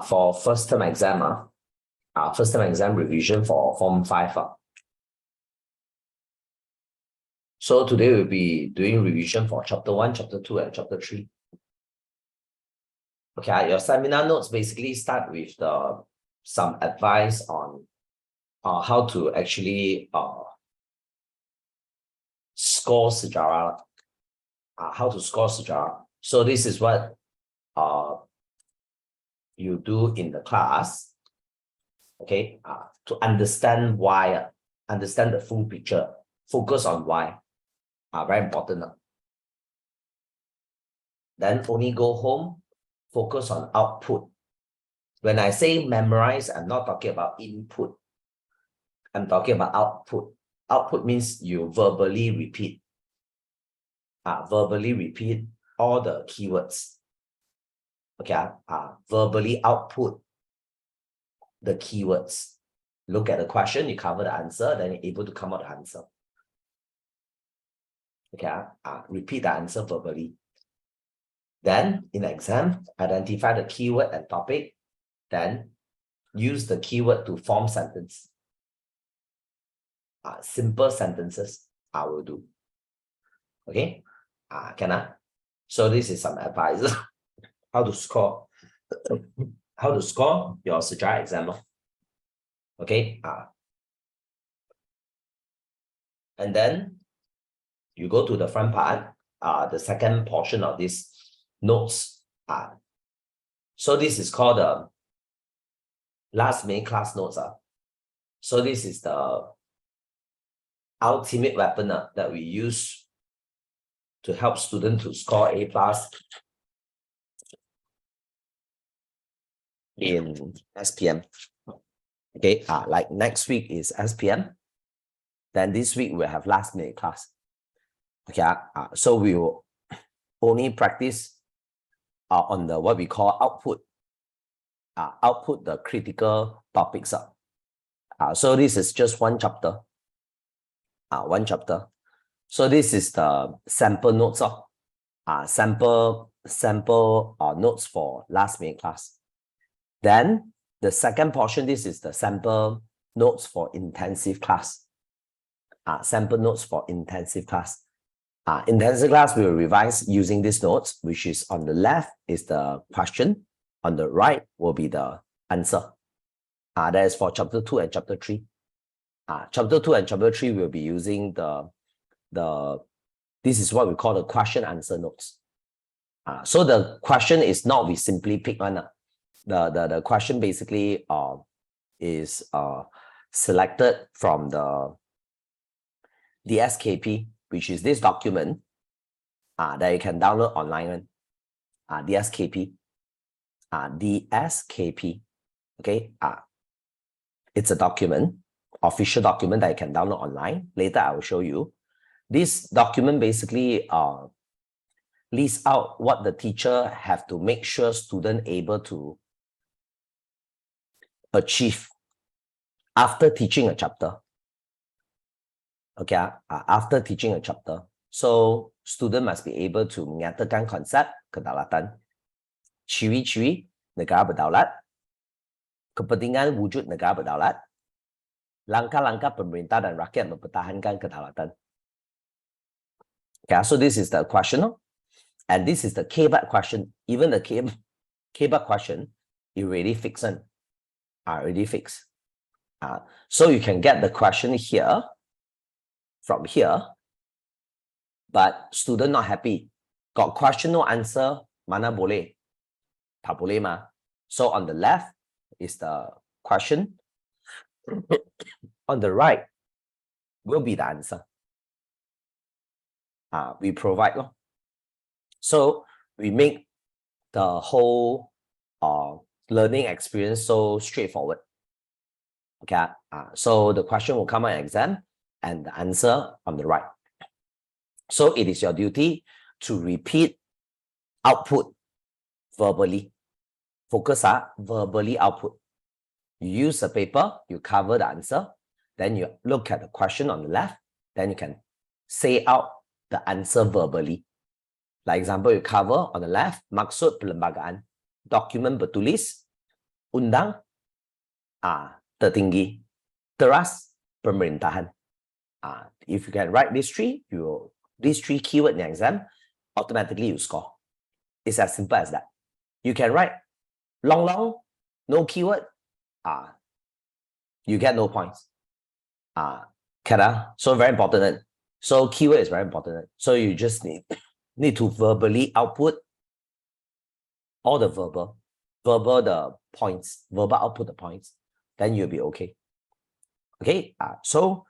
for first term exam, first term exam revision for Form 5. So today we'll be doing revision for Chapter 1, Chapter 2, and Chapter 3. Okay, your seminar notes basically start with some advice on how to actually score Sejarah. How to score Sejarah. So this is what you do in the class, okay, to understand why, understand the full picture, focus on why, very important. Then only go home, focus on output. When I say memorize, I'm not talking about input. I'm talking about output. Output means you verbally repeat. Verbally repeat all the keywords. Okay, verbally output the keywords. Look at the question, you cover the answer, then you're able to come out the answer. Okay, repeat the answer verbally. Then in the exam, identify the keyword and topic, then use the keyword to form sentence. Simple sentences I will do. Okay, so this is some advice how to score your Sejarah exam. Okay, and then you go to the front part, the second portion of this notes. So this is called the last minute class notes. So this is the ultimate weapon that we use to help students to score A+ in SPM. Okay, like next week is SPM. Then this week we'll have last minute class. Okay, so we will only practice on the what we call output. Output the critical topics. So this is just one chapter. One chapter. So this is the sample notes. Sample notes for last minute class. Then the second portion, this is the sample notes for intensive class. Sample notes for intensive class. Intensive class, we will revise using these notes, which is on the left is the question, on the right will be the answer. That is for Chapter 2 and Chapter 3. Chapter 2 and Chapter 3 will be using this is what we call the question answer notes. So the question is not we simply pick one. The question basically is selected from the SKP, which is this document that you can download online. The SKP, okay, it's a document, official document that you can download online. Later I will show you. This document basically lists out what the teacher have to make sure student able to achieve after teaching a chapter. Okay, after teaching a chapter. So student must be able to menyatakan konsep kedaulatan, ciri-ciri negara berdaulat, kepentingan wujud negara berdaulat, langkah-langkah pemerintah dan rakyat mempertahankan kedaulatan. Okay, so this is the question, and this is the K-BAT question. Even the K-BAT question, you already fix it. Already fixed. So you can get the question here, from here, but student not happy. Got question, no answer, mana boleh? Tak boleh mah. So on the left is the question. On the right will be the answer. We provide. So we make the whole learning experience so straightforward. Okay, so the question will come on exam and the answer on the right. So it is your duty to repeat output verbally. Focus on verbally output. You use the paper, you cover the answer, then you look at the question on the left, then you can say out the answer verbally. Like example, you cover on the left, maksud perlembagaan, document bertulis, undang, tertinggi, teras, pemerintahan. If you can write these three keyword in the exam, automatically you score. It's as simple as that. You can write long, no keyword, you get no points. So very important. So keyword is very important. So you just need to verbally output all the verbal the points, verbal output the points, then you'll be okay. Okay, so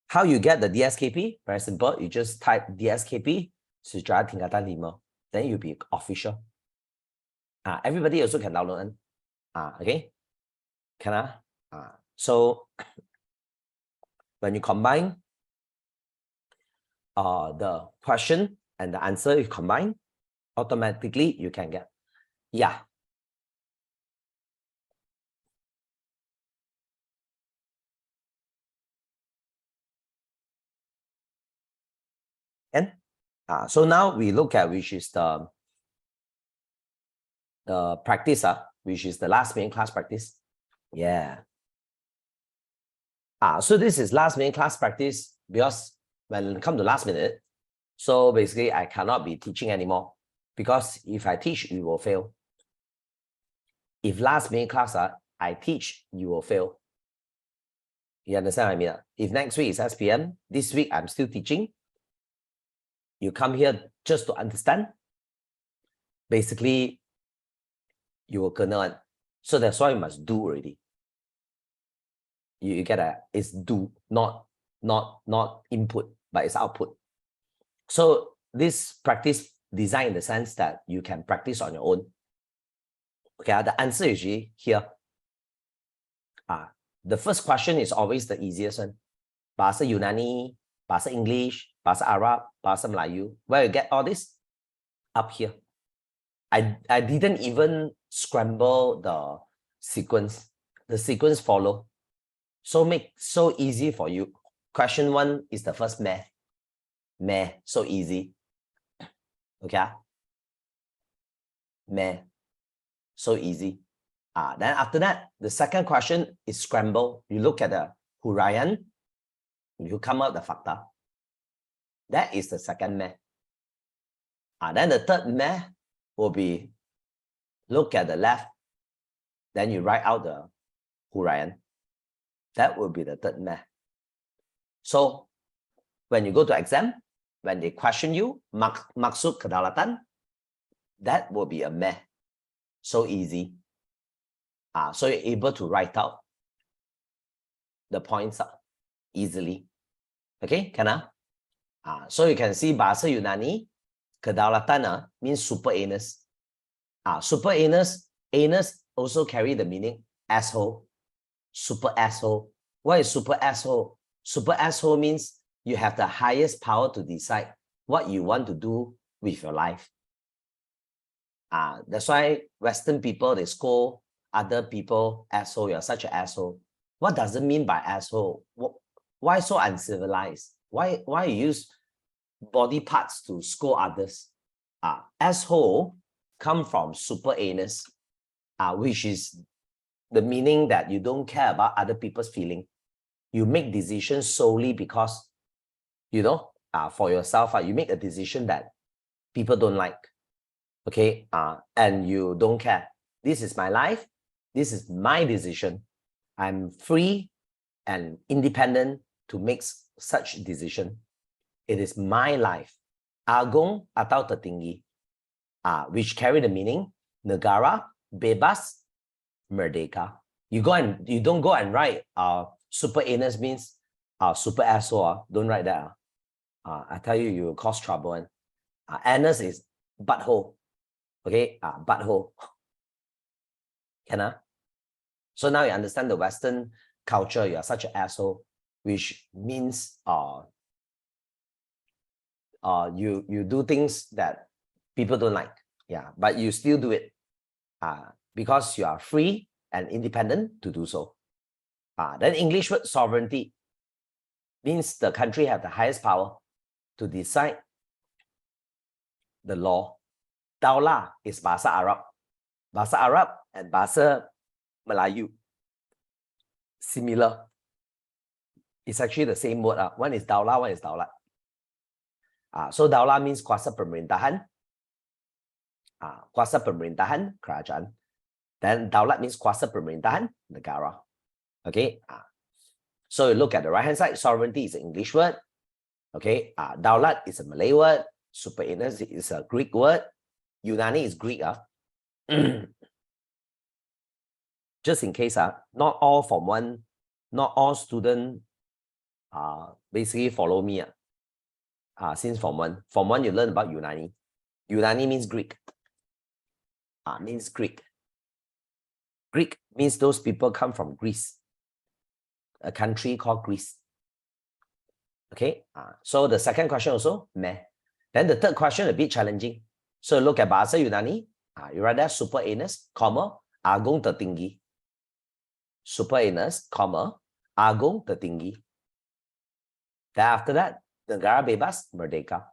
how you get the DSKP? Very simple. You just type DSKP, Sejarah Tingkatan 5, then you'll be official. Everybody also can download it. Okay, so when you combine the question and the answer, you combine, automatically you can get. Yeah. And so now we look at which is the practice, which is the last minute class practice. Yeah. So this is last minute class practice because when it comes to last minute, so basically I cannot be teaching anymore because if I teach, you will fail. If last minute class I teach, you will fail. You understand what I mean? If next week is SPM, this week I'm still teaching, you come here just to understand, basically you will kena. So that's why you must do already. You get it's do, not input, but it's output. So this practice design in the sense that you can practice on your own. Okay, the answer is here. The first question is always the easiest one. Bahasa Yunani, Bahasa English, Bahasa Arab, Bahasa Melayu. Where you get all this? Up here. I didn't even scramble the sequence. The sequence follow. So make so easy for you. Question 1 is the first math. Math, so easy. Okay. Math, so easy. Then after that, the second question is scramble. You look at the huraian, you come out the fakta. That is the second math. Then the third math will be look at the left, then you write out the huraian. That will be the third math. So when you go to exam, when they question you, maksud kedaulatan, that will be a math. So easy. So you're able to write out the points easily. Okay, so you can see Bahasa Yunani, kedaulatan means super anus. Super anus also carry the meaning asshole. Super asshole. What is super asshole? Super asshole means you have the highest power to decide what you want to do with your life. That's why Western people, they scold other people asshole. You're such an asshole. What does it mean by asshole? Why so uncivilized? Why you use body parts to scold others? Asshole come from super anus, which is the meaning that you don't care about other people's feeling. You make decisions solely because, for yourself, you make a decision that people don't like. Okay, and you don't care. This is my life. This is my decision. I'm free and independent to make such decision. It is my life. Agung atau tertinggi, which carry the meaning negara, bebas, merdeka. You don't go and write super anus means super asshole. Don't write that. I tell you, you will cause trouble. And anus is butthole. Okay, butthole. So now you understand the Western culture. You are such an asshole, which means you do things that people don't like. Yeah, but you still do it because you are free and independent to do so. Then English word sovereignty means the country have the highest power to decide the law. Daulah is Bahasa Arab. Bahasa Arab and Bahasa Melayu. Similar. It's actually the same word. One is Daulah, one is Daulat. So Daulah means kuasa pemerintahan. Kuasa pemerintahan, kerajaan. Then Daulat means kuasa pemerintahan, negara. Okay. So you look at the right hand side, sovereignty is an English word. Okay. Daulat is a Malay word. Superinus is a Greek word. Yunani is Greek. Just in case, not all Form 1, not all students basically follow me. Since Form 1. Form 1, you learn about Yunani. Yunani means Greek. Means Greek. Greek means those people come from Greece, a country called Greece. Okay. So the second question also, meh. Then the third question a bit challenging. So look at Bahasa Yunani. You write that super anus, comma, agung tertinggi. Super anus, comma, agung tertinggi. Then after that, negara bebas, merdeka.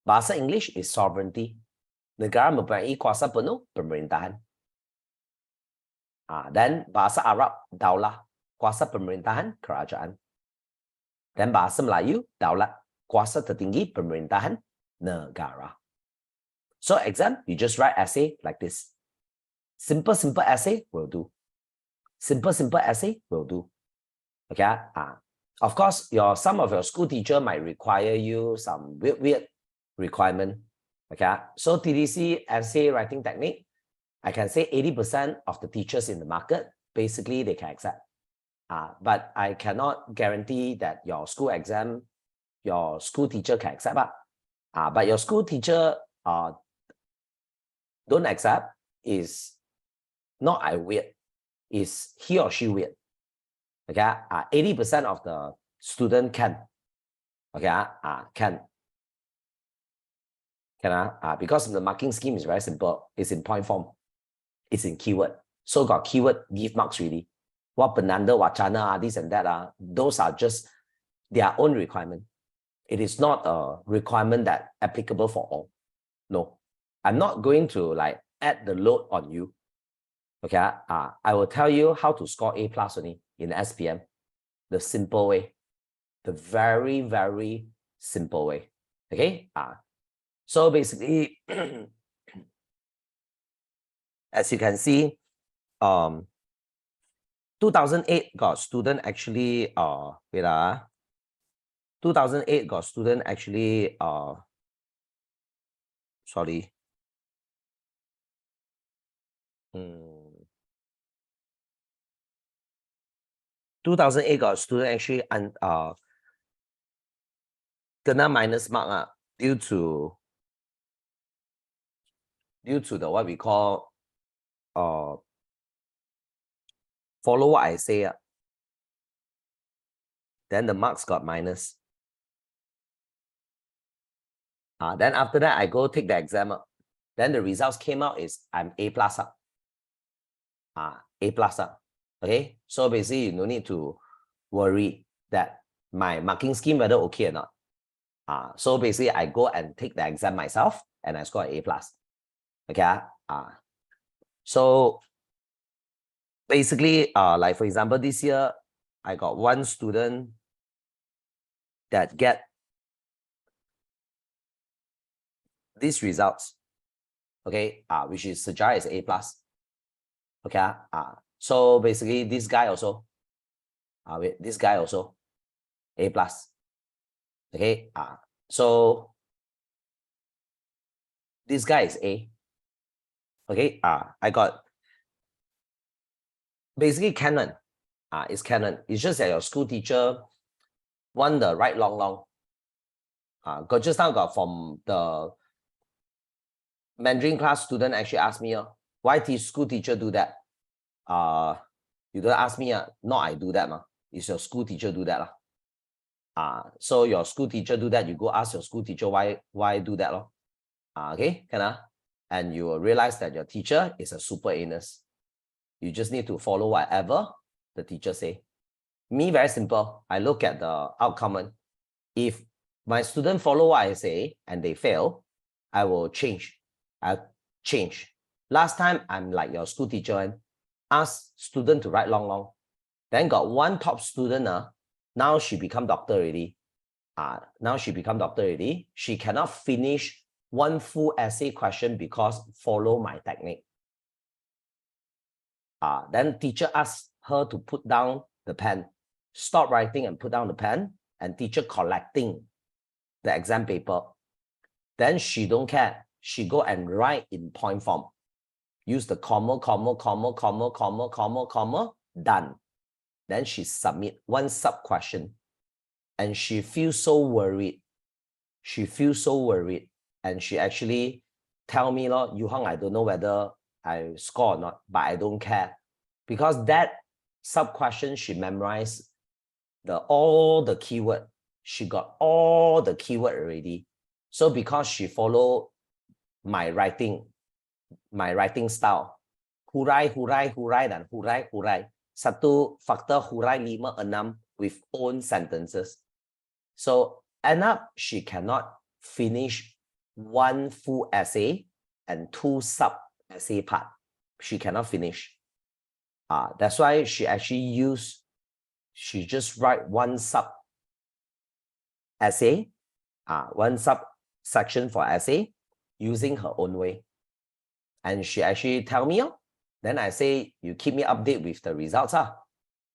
Bahasa English is sovereignty. Negara mempunyai kuasa penuh pemerintahan. Then Bahasa Arab, daulah, kuasa pemerintahan, kerajaan. Then Bahasa Melayu, daulat, kuasa tertinggi pemerintahan, negara. So exam, you just write essay like this. Simple essay will do. Simple essay will do. Okay. Of course, some of your school teacher might require you some weird requirement. Okay. So TDC essay writing technique, I can say 80% of the teachers in the market, basically they can accept. But I cannot guarantee that your school exam, your school teacher can accept. But your school teacher don't accept is not I weird, is he or she weird. Okay, 80% of the student can. Okay, can. Because the marking scheme is very simple. It's in point form. It's in keyword. So got keyword, give marks really. What penanda, wacana, this and that, those are just their own requirement. It is not a requirement that applicable for all. No, I'm not going to like add the load on you. Okay, I will tell you how to score A+ only in SPM. The simple way. The very, very simple way. Okay, so basically, as you can see, 2008 got student actually 2008 got student actually sorry. 2008 got student actually kena minus mark due to the what we call follow what I say. Then the marks got minus. Then after that, I go take the exam. Then the results came out is I'm A+. A+. Okay, so basically you no need to worry that my marking scheme whether okay or not. So basically I go and take the exam myself and I score A+. Okay. So basically, like for example, this year I got one student that get these results. Okay, which is Sejarah is A+. Okay, so basically this guy also, this guy also A+. Okay, so this guy is A. Okay, I got basically canon. It's canon. It's just that your school teacher want the right long. Got just now got from the Mandarin class student actually asked me, why school teacher do that? You don't ask me, not I do that, it's your school teacher do that. So your school teacher do that, you go ask your school teacher why do that. Okay, and you will realize that your teacher is a super anus. You just need to follow whatever the teacher say. Me, very simple. I look at the outcome. If my student follow what I say and they fail, I will change. I'll change. Last time, I'm like your school teacher and ask student to write long. Then got one top student, now she become doctor already. She cannot finish one full essay question because follow my technique. Then teacher asks her to put down the pen, stop writing and put down the pen, and teacher collecting the exam paper. Then she don't care. She go and write in point form. Use the comma, done. Then she submit one sub question. And she feels so worried. And she actually tell me, Yu Hong, I don't know whether I score or not, but I don't care. Because that sub question, she memorized all the keyword. She got all the keyword already. So because she follow my writing style, hurai, dan hurai. Satu fakta hurai 5, 6 with own sentences. So end up, she cannot finish one full essay and 2 sub-essay part. She cannot finish. That's why she just write one sub-essay, one sub-section for essay using her own way. And she actually tell me, then I say, you keep me update with the results.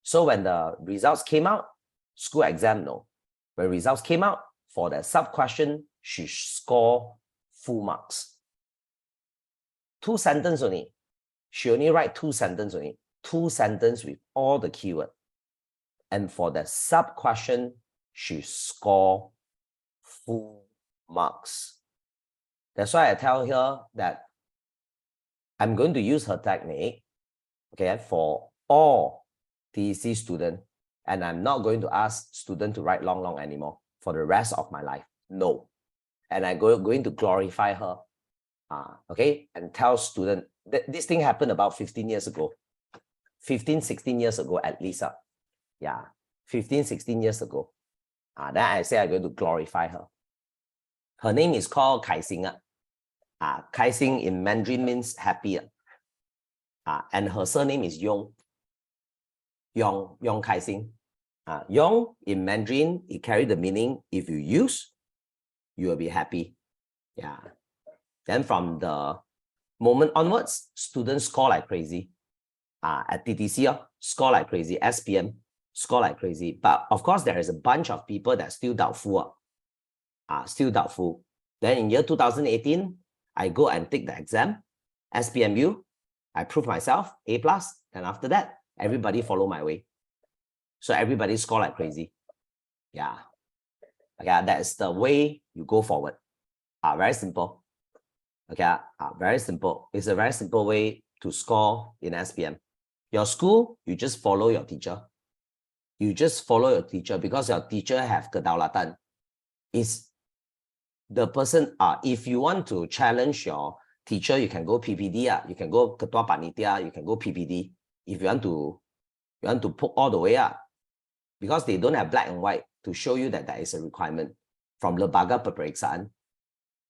So when the results came out, school exam, no. When results came out, for the sub-question, she scored full marks. 2 sentences only. She only write 2 sentences only. 2 sentences with all the keyword. And for the sub-question, she scored full marks. That's why I tell her that I'm going to use her technique, okay, for all TEC students. And I'm not going to ask students to write long anymore for the rest of my life. No. And I'm going to glorify her. Okay, and tell students that this thing happened about 15 years ago. 15, 16 years ago at least. Yeah, 15, 16 years ago. Then I say I'm going to glorify her. Her name is called Kai Xing. Kai Xing in Mandarin means happy. And her surname is Yong. Yong Kai Xing. Yong in Mandarin, it carries the meaning, if you use, you will be happy. Yeah. Then from the moment onwards, students score like crazy. At TTC, score like crazy. SPM, score like crazy. But of course, there is a bunch of people that still doubtful. Still doubtful. Then in year 2018, I go and take the exam, SPMU. I prove myself, A+. And after that, everybody follow my way. So everybody score like crazy. Yeah. Okay, that's the way you go forward. Very simple. Okay, very simple. It's a very simple way to score in SPM. Your school, you just follow your teacher. You just follow your teacher because your teacher have kedaulatan. It's the person, if you want to challenge your teacher, you can go PPD, you can go ketua panitia, you can go PPD. If you want to poke all the way up, because they don't have black and white to show you that is a requirement from Lembaga Peperiksaan.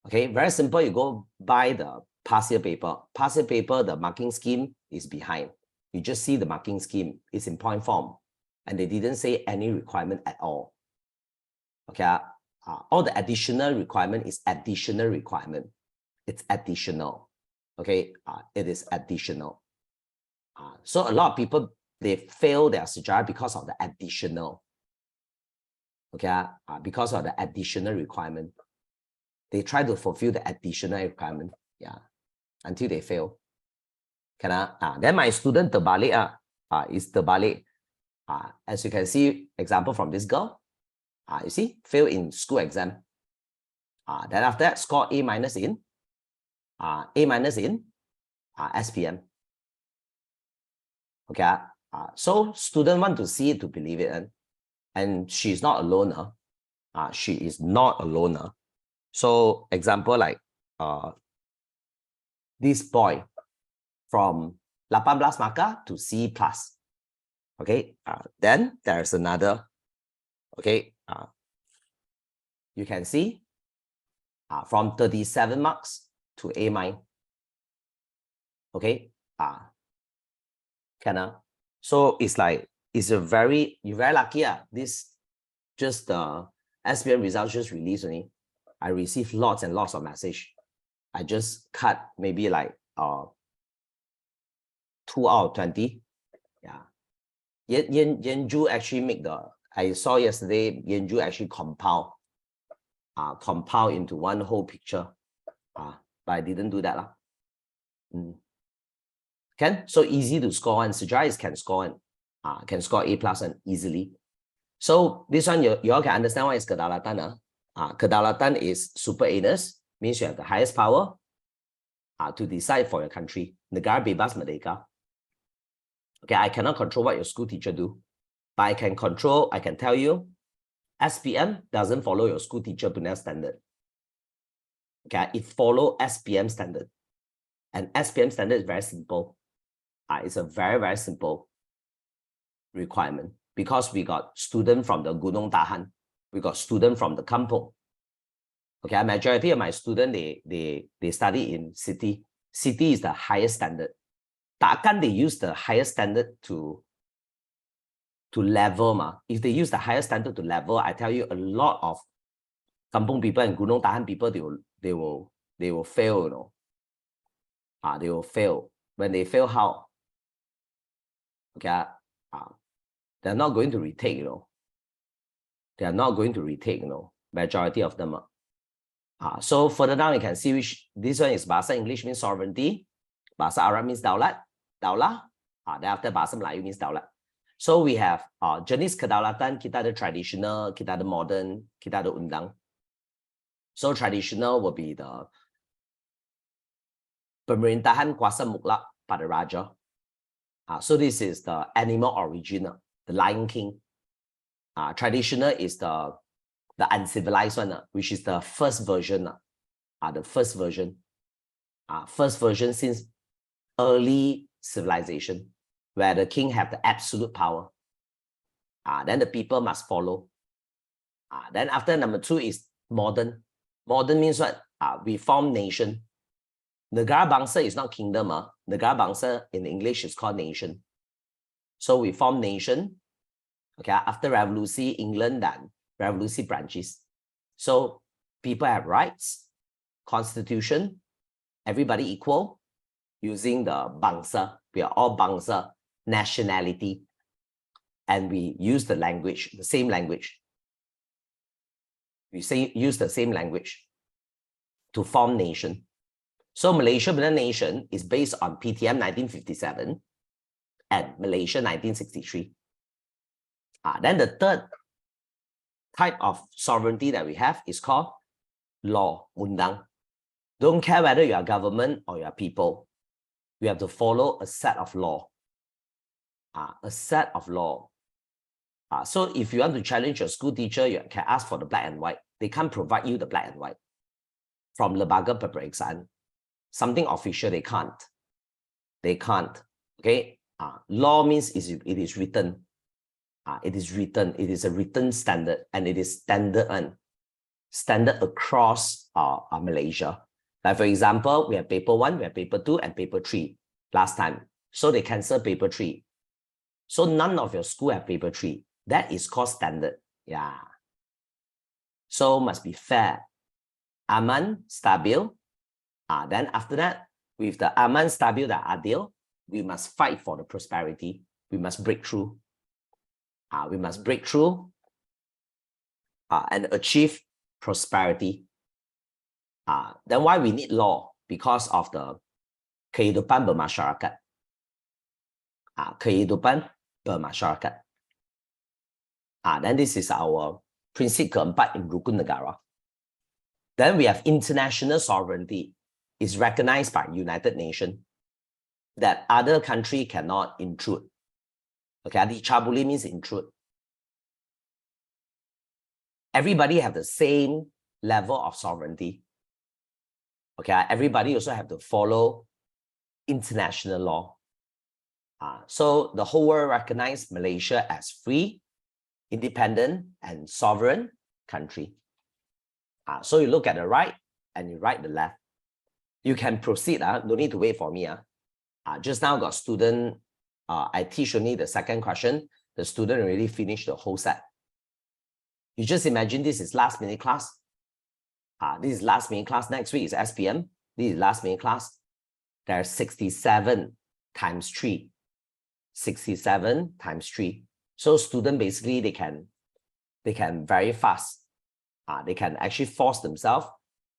Okay, very simple. You go buy the past year paper. Past year paper, the marking scheme is behind. You just see the marking scheme. It's in point form. And they didn't say any requirement at all. Okay, all the additional requirement is additional requirement. It's additional. Okay, it is additional. So a lot of people, they fail their Sejarah because of the additional. Okay, because of the additional requirement. They try to fulfill the additional requirement, yeah, until they fail. Then my student terbalik is terbalik. As you can see, example from this girl. You see, fail in school exam. Then after that, score A- in SPM. Okay, so student want to see it to believe it, and she's not alone. She is not alone. So example like this boy from 18 marker to C+. Okay, then there's another. Okay, you can see from 37 marks to A minus. Okay, so it's like you're very lucky. This just the SPM results just released only. I received lots and lots of message. I just cut maybe like 2 out of 20. Yeah. Yenju actually make I saw yesterday Yenju actually compile into one whole picture. But I didn't do that. So easy to score, and Sejarah can score A+ and easily. So this one you all can understand what is kedaulatan. Kedaulatan is super anus, means you have the highest power to decide for your country. Negara bebas merdeka. Okay, I cannot control what your school teacher do, but I can tell you, SPM doesn't follow your school teacher Punya standard. Okay, it follow SPM standard. And SPM standard is very simple. It's a very, very simple requirement because we got student from the Gunung Tahan, we got student from the Kampung. Okay, a majority of my students, they study in city. City is the highest standard. Takkan they use the highest standard to level. If they use the highest standard to level, I tell you, a lot of Kampung people and Gunung Tahan people, they will fail, you know. They will fail. When they fail, how? Okay, they're not going to retake, you know. They are not going to retake, you know. Majority of them. So further down, you can see this one is Bahasa English means sovereignty. Bahasa Arab means daulat. Daulah. Then after Bahasa Melayu means daulat. So we have jenis kedaulatan, kita ada traditional, kita ada modern, kita ada undang. So traditional will be the pemerintahan kuasa mutlak pada raja. So this is the animal original, the Lion King. Traditional is the uncivilized one, which is the first version. The first version. First version since early civilization, where the king have the absolute power. Then the people must follow. Then after number 2 is modern. Modern means what? We form nation. Negara bangsa is not kingdom. Negara bangsa in English is called nation. So we form nation. Okay, after revolution, England dan revolution branches. So people have rights, constitution, everybody equal, using the bangsa. We are all bangsa, nationality, and we use the language, the same language. We use the same language to form nation. So Malaysia Benin Nation is based on PTM 1957 and Malaysia 1963. Then the third type of sovereignty that we have is called law, undang. Don't care whether you are government or you are people. You have to follow a set of law. A set of law. So if you want to challenge your school teacher, you can ask for the black and white. They can't provide you the black and white. From Lembaga Peperiksaan, something official, they can't. They can't. Okay. Law means it is written. It is written. It is a written standard, and it is standard across Malaysia. Like for example, we have paper 1, we have paper 2, and paper 3 last time. So they cancel paper 3. So none of your school have paper 3. That is called standard. Yeah. So must be fair. Aman, stabil. Then after that, with the aman, stabil, dan adil, we must fight for the prosperity. We must break through. We must break through and achieve prosperity. Then why we need law? Because of the kehidupan bermasyarakat. Kehidupan bermasyarakat. Then this is our prinsip keempat in Rukun Negara. Then we have international sovereignty. It's recognized by United Nations that other country cannot intrude. Okay, dicabuli means intrude. Everybody have the same level of sovereignty. Okay, everybody also have to follow international law. So the whole world recognize Malaysia as free, independent, and sovereign country. So you look at the right, and you write the left. You can proceed. No need to wait for me. Just now got student, I teach only the second question. The student already finished the whole set. You just imagine this is last minute class. This is last minute class. Next week is SPM. This is last minute class. There's 67 times 3. 67 times 3. So student basically they can very fast. They can actually force themselves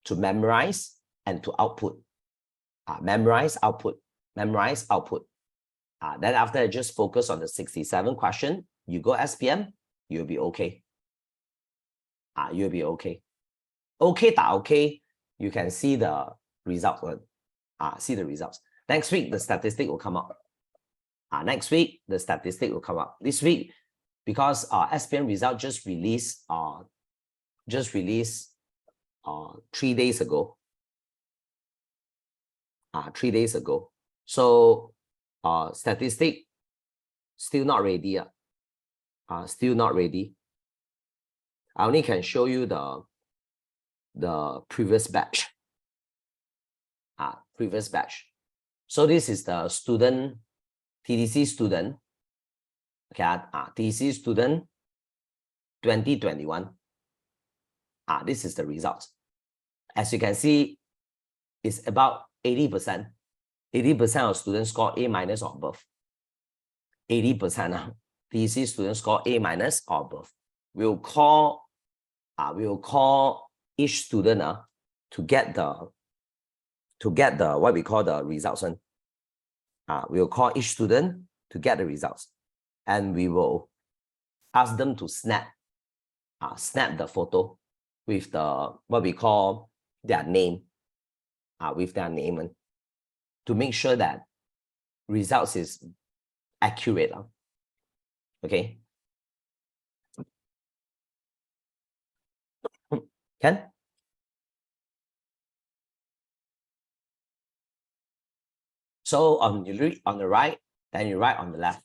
to memorize and to output. Memorize, output, memorize, output. Then after I just focus on the 67 question, you go SPM, you'll be okay. You'll be okay. Okay, okay. You can see the results. See the results. Next week, the statistic will come up. Next week, the statistic will come up. This week, because SPM result just released 3 days ago. 3 days ago. So statistic still not ready. Still not ready. I only can show you the previous batch. Previous batch. So this is the student, TDC student. Okay, TDC student 2021. This is the results. As you can see, it's about 80%. 80% of students score A- or above. 80%. TDC students score A- or above. We'll call each student to get the what we call the results. We'll call each student to get the results, and we will ask them to snap the photo with the what we call their name, with their name, to make sure that results is accurate. Okay. Can? So you read on the right, then you write on the left.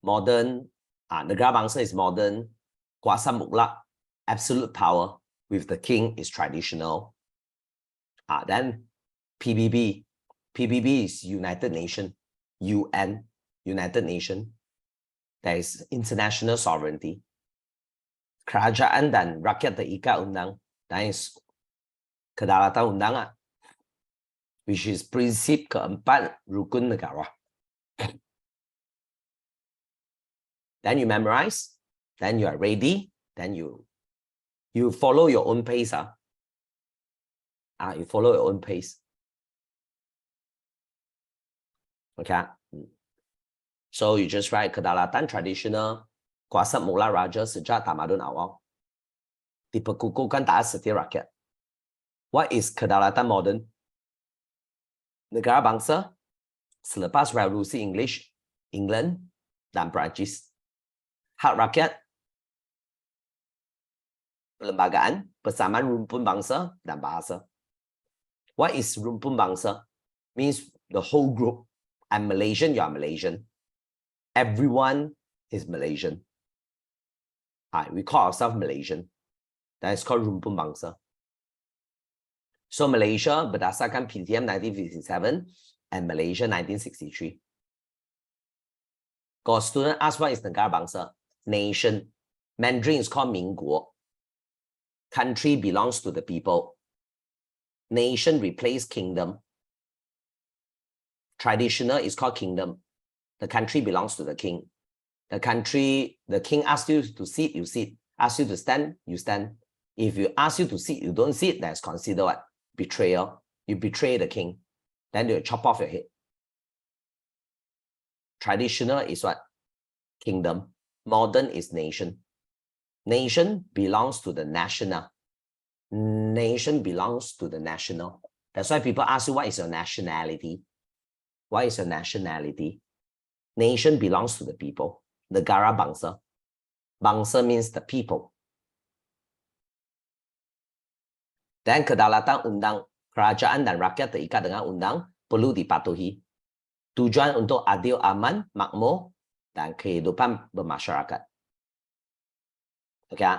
Modern, negara bangsa is modern. Kuasa mutlak, absolute power with the king is traditional. Then PBB. PBB is United Nations. UN, United Nations. There is international sovereignty. Kerajaan dan rakyat terikat undang. That is kedaulatan undangan, which is prinsip keempat rukun negara. Then you memorize, then you are ready, then you follow your own pace. You follow your own pace. Okay. So you just write kedaulatan tradisional, kuasa mutlak raja sejak tamadun awal. Diperkukuhkan taat setia rakyat. What is kedaulatan modern? Negara bangsa selepas revolusi England dan Perancis. Hak rakyat, perlembagaan, persamaan rumpun bangsa dan bahasa. What is rumpun bangsa? Means the whole group. I'm Malaysian, you are Malaysian. Everyone is Malaysian. We call ourselves Malaysian. That is called rumpun bangsa. So Malaysia berdasarkan PTM 1957 and Malaysia 1963. Got student ask what is negara bangsa? Nation. Mandarin is called 民国. Country belongs to the people. Nation replace kingdom. Traditional is called kingdom. The country belongs to the king. The king asks you to sit, you sit. Asks you to stand, you stand. If you ask you to sit, you don't sit, that's considered what? Betrayal. You betray the king. Then they'll chop off your head. Traditional is what? Kingdom. Modern is nation. Nation belongs to the national. Nation belongs to the national. That's why people ask you, what is your nationality? What is your nationality? Nation belongs to the people. Negara bangsa. Bangsa means the people. Dan kedaulatan undang, kerajaan dan rakyat terikat dengan undang perlu dipatuhi. Tujuan untuk adil, aman, makmur, dan kehidupan bermasyarakat. Okay.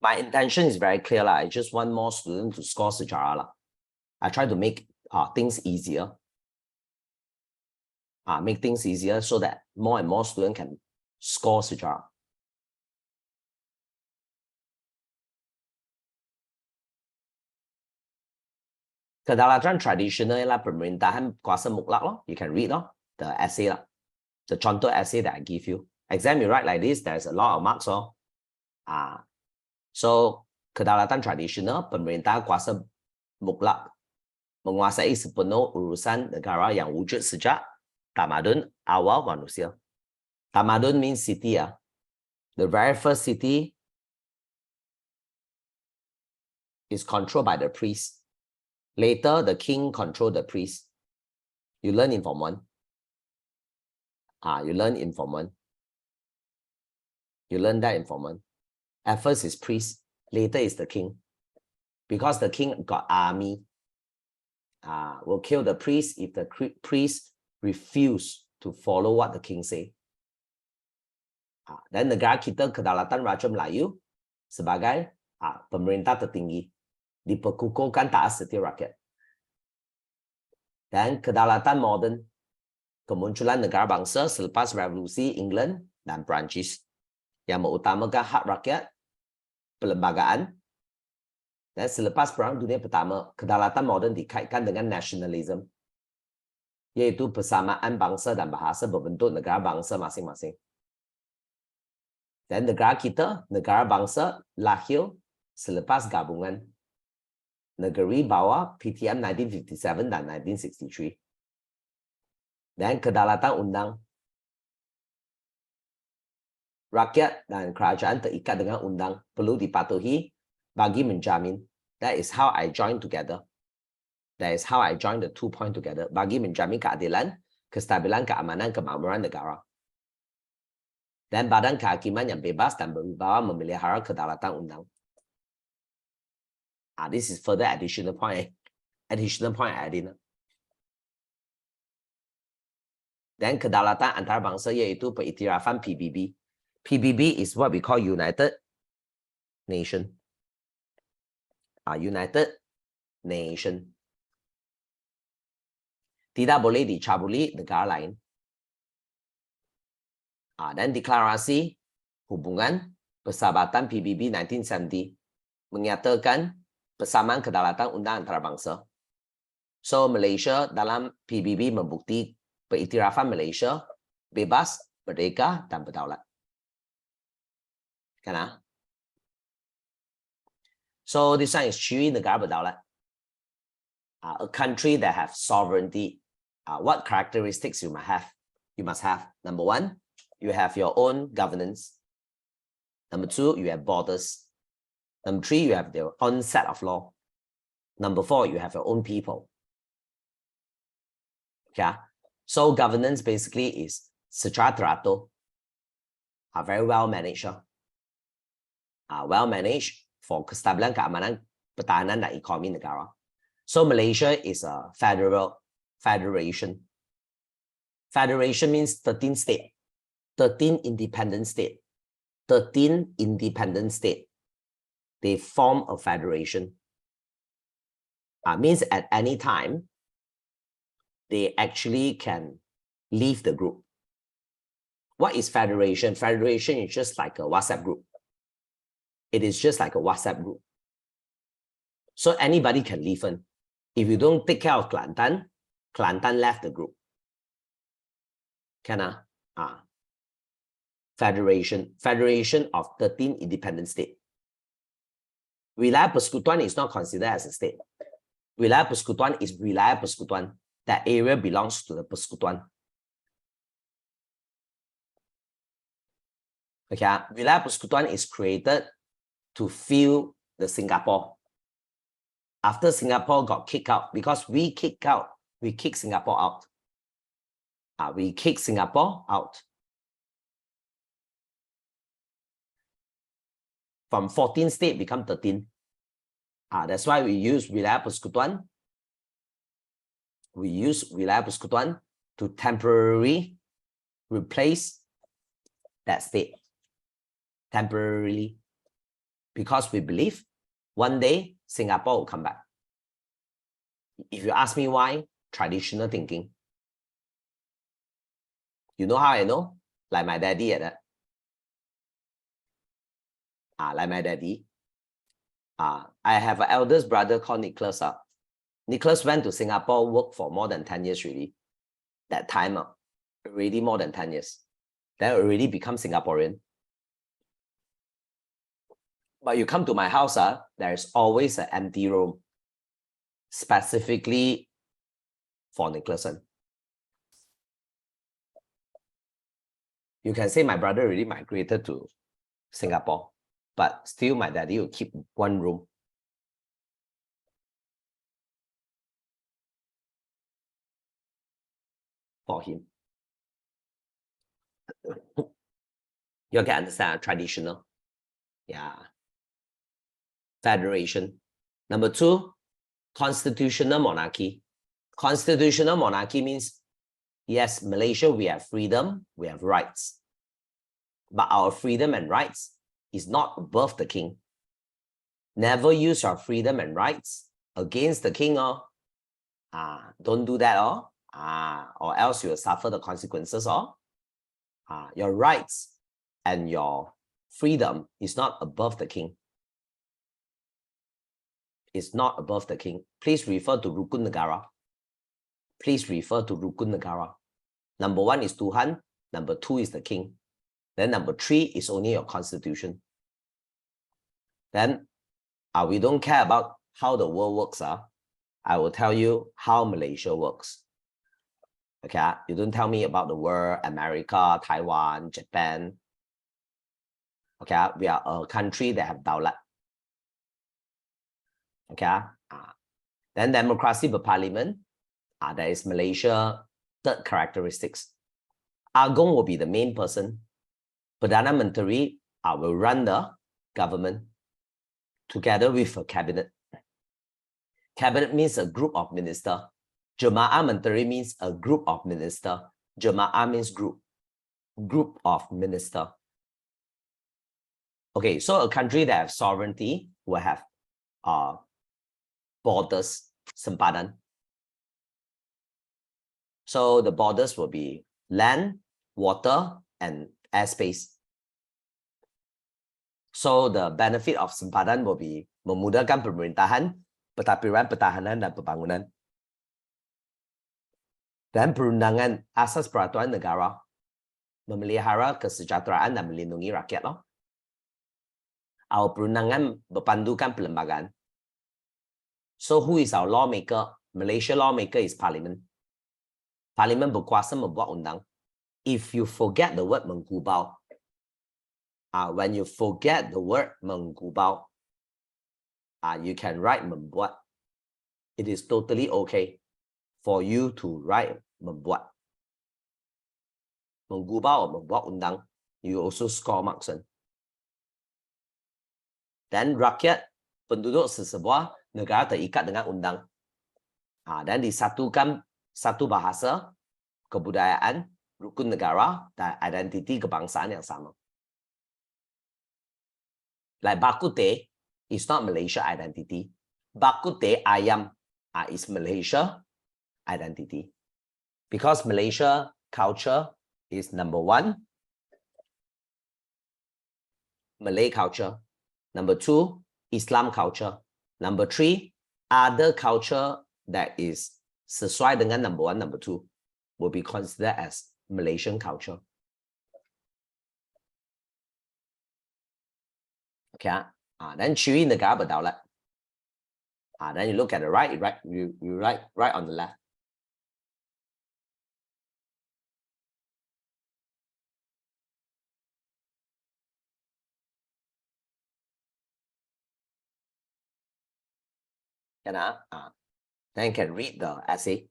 My intention is very clear. I just want more students to score sejarah. I try to make things easier. Make things easier so that more and more students can score sejarah. Kedaulatan tradisional ialah pemerintahan kuasa mutlak loh. You can read the essay lah. The contoh essay that I give you. Exam you write like this, there's a lot of marks So kedaulatan tradisional, pemerintah kuasa mutlak menguasai sepenuh urusan negara yang wujud sejak tamadun awal manusia. Tamadun means city The very first city is controlled by the priest. Later, the king controlled the priest. You learn in Form 1. You learn in Form 1. You learn that in Form 1. At first is priest, later is the king. Because the king got army, will kill the priest if the priest refuse to follow what the king say. Dan negara kita Kedaulatan Raja Melayu sebagai pemerintah tertinggi diperkukuhkan taat setia rakyat. Dan kedaulatan moden, kemunculan negara bangsa selepas revolusi England dan Perancis yang mengutamakan hak rakyat, perlembagaan. Dan selepas Perang Dunia Pertama, kedaulatan moden dikaitkan dengan nasionalisme, yaitu persamaan bangsa dan bahasa berbentuk negara bangsa masing-masing. Dan negara kita, negara bangsa, lahir selepas gabungan negeri bawah PTM 1957 dan 1963. Dan kedaulatan undang. Rakyat dan kerajaan terikat dengan undang, perlu dipatuhi bagi menjamin. That is how I join together. That is how I join the 2 point together. Bagi menjamin keadilan, kestabilan, keamanan, kemakmuran negara. Dan badan kehakiman yang bebas dan berwibawa memelihara kedaulatan undang. This is further additional point adding. Dan kedaulatan antarabangsa iaitu periktirafan PBB. PBB is what we call United Nation. United Nation. Tidak boleh dicabuli negara lain. Dan deklarasi hubungan persahabatan PBB 1970 menyatakan persamaan kedaulatan undang antarabangsa. So Malaysia dalam PBB membukti periktirafan Malaysia bebas, merdeka dan berdaulat. Kan? So this one is ciri negara berdaulat. A country that have sovereignty. What characteristics you must have? Number 1, you have your own governance. Number 2, you have borders. Number 3, you have your own set of law. Number 4, you have your own people. Okay? So governance basically is secara teratur, very well managed. Well managed for kestabilan, keamanan, pertahanan dan ekonomi negara. So Malaysia is a federation. Federation means 13 states. 13 independent states. 13 independent states. They form a federation. Means at any time, they actually can leave the group. What is federation? Federation is just like a WhatsApp group. It is just like a WhatsApp group. So anybody can leave. If you don't take care of Kelantan, Kelantan left the group. Can Federation of 13 independent states. Wilayah Persekutuan is not considered as a state. Wilayah Persekutuan is Wilayah Persekutuan. That area belongs to the Persekutuan. Okay, Wilayah Persekutuan is created to fill the Singapore. After Singapore got kicked out, because we kicked Singapore out. We kicked Singapore out. From 14 states become 13. That's why we use Wilayah Persekutuan. We use Wilayah Persekutuan to temporarily replace that state. Temporarily. because we believe one day Singapore will come back. If you ask me why, traditional thinking. You know how I know? Like my daddy at that. Like my daddy. I have an eldest brother called Nicholas. Nicholas went to Singapore, worked for more than 10 years really. That time, already more than 10 years. Then already become Singaporean. But you come to my house, there's always an empty room, specifically for Nicholas. You can say my brother already migrated to Singapore, but still my daddy will keep one room. For him. You can understand traditional. Yeah. Federation. Number 2, constitutional monarchy. Constitutional monarchy means, yes, Malaysia, we have freedom, we have rights. But our freedom and rights is not above the king. Never use your freedom and rights against the king. Don't do that. Or else you will suffer the consequences. Your rights and your freedom is not above the king. It's not above the king. Please refer to Rukun Negara. Please refer to Rukun Negara. Number 1 is Tuhan. Number 2 is the king. Then number 3 is only your constitution. Then we don't care about how the world works. I will tell you how Malaysia works. Okay, you don't tell me about the world, America, Taiwan, Japan. Okay, we are a country that have daulat. Okay, then democracy by parliament. There is Malaysia third characteristics. Agong will be the main person. Perdana Menteri will run the government together with a cabinet. Cabinet means a group of ministers. Jemaah Menteri means a group of ministers. Jemaah means group of ministers. Okay, so a country that has sovereignty will have borders, sempadan. So the borders will be land, water, and airspace. So the benefit of sempadan will be memudahkan pemerintahan, pentadbiran, pertahanan, dan pembangunan. Dan perundangan asas peraturan negara memelihara kesejahteraan dan melindungi rakyat. Our perundangan berpandukan perlembagaan. So who is our lawmaker? Malaysia lawmaker is parliament. Parliament berkuasa membuat undang. If you forget the word menggubau, when you forget the word menggubau, you can write membuat. It is totally okay for you to write membuat. Menggubau or membuat undang, you also score marks. Dan rakyat, penduduk sesebuah negara terikat dengan undang. Dan disatukan satu bahasa, kebudayaan, rukun negara, dan identiti kebangsaan yang sama. Like bak kut teh is not Malaysia identity. Bak kut teh ayam is Malaysia identity. Because Malaysia culture is number 1, Malay culture. Number 2, Islam culture. Number 3, other culture that is sesuai dengan number 1, number 2 will be considered as Malaysian culture. Okay, then ciri negara berdaulat. Then you look at the right, you write right on the left. Then you can read the essay.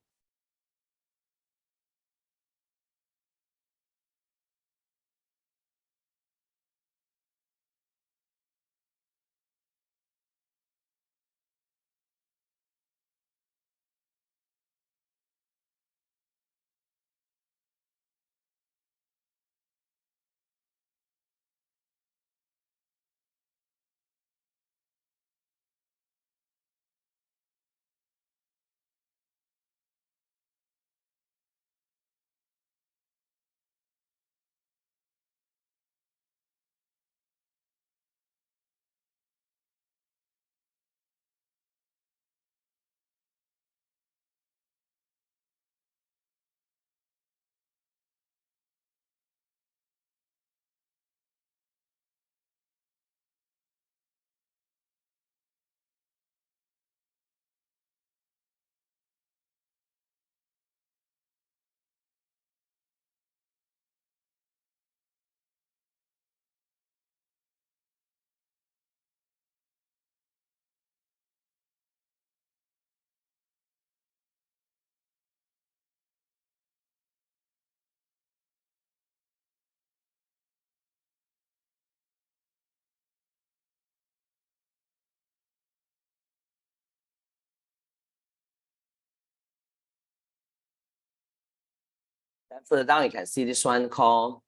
Then further down, you can see this one called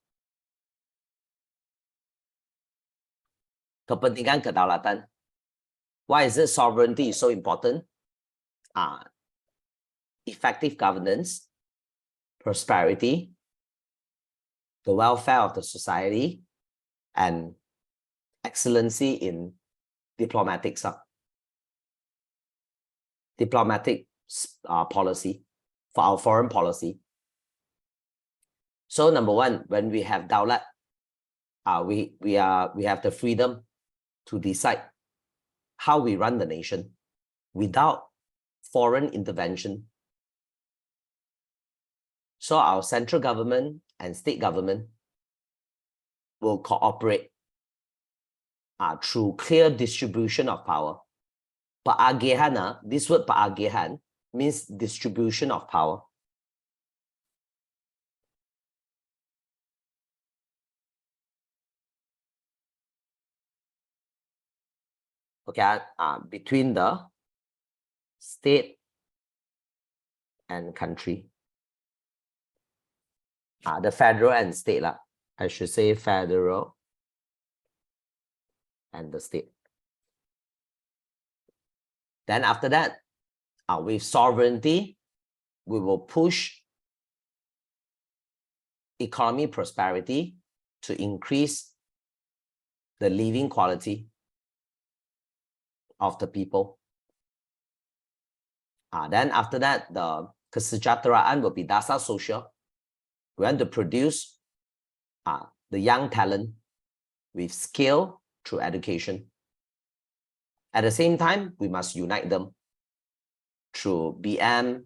kepentingan kedaulatan. Why is it sovereignty is so important? Effective governance, prosperity, the welfare of the society, and excellency in diplomatic policy for our foreign policy. So number one, when we have daulat, we have the freedom to decide how we run the nation without foreign intervention. So our central government and state government will cooperate through clear distribution of power. Paagihan, this word paagihan means distribution of power. Okay, between the state and country. The federal and state, I should say federal and the state. Then after that, with sovereignty, we will push economy prosperity to increase the living quality of the people. Then after that, the kesejahteraan will be dasar social. We want to produce the young talent with skill through education. At the same time, we must unite them through BM,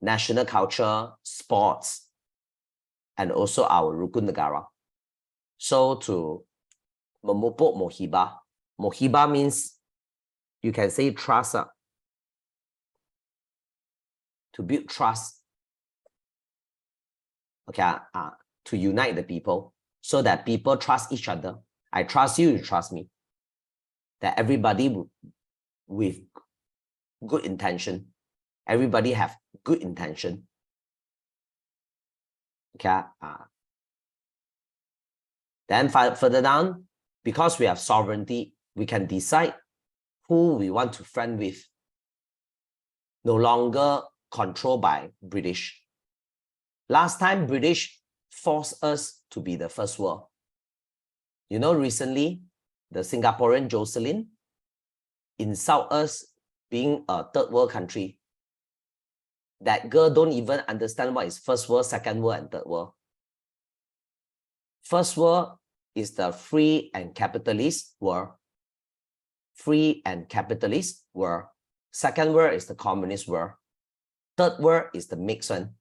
national culture, sports, and also our Rukun Negara. So to memupuk mohibah. Mohibah means, you can say trust. To build trust. Okay, to unite the people so that people trust each other. I trust you, you trust me. That everybody with good intention. Everybody have good intention. Okay. Then further down, because we have sovereignty, we can decide who we want to friend with. No longer controlled by British. Last time, British forced us to be the first world. You know, recently, the Singaporean Jocelyn insult us being a third world country. That girl don't even understand what is first world, second world, and third world. First world is the free and capitalist world. Free and capitalist world. Second world is the communist world. Third world is the mixed one,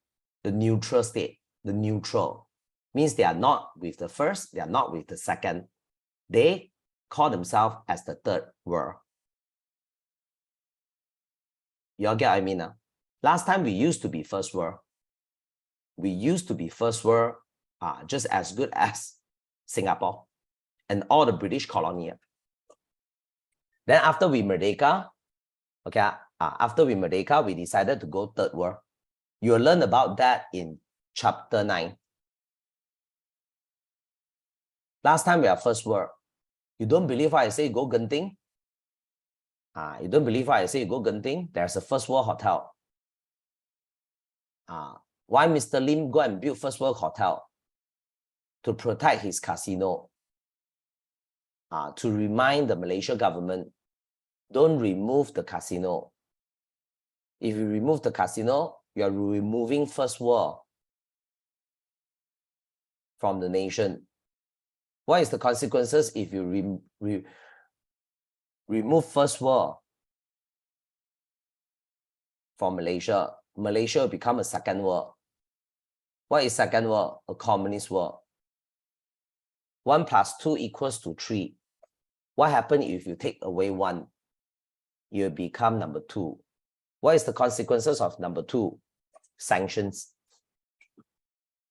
the neutral state. The neutral means they are not with the first, they are not with the second. They call themselves as the third world. You all get what I mean now? Last time we used to be first world. We used to be first world just as good as Singapore and all the British colony. Then after we merdeka, okay, after we merdeka, we decided to go third world. You'll learn about that in chapter 9. Last time we are first world. You don't believe what I say, go Genting? You don't believe what I say, go Genting? There's a first world hotel. Why Mr. Lim go and build first world hotel? To protect his casino. To remind the Malaysia government, don't remove the casino. If you remove the casino, you are removing first world from the nation. What is the consequences if you remove first world from Malaysia? Malaysia will become a second world. What is second world? A communist world. 1 + 2 = 3. What happens if you take away 1? You become number 2. What is the consequences of number 2? Sanctions.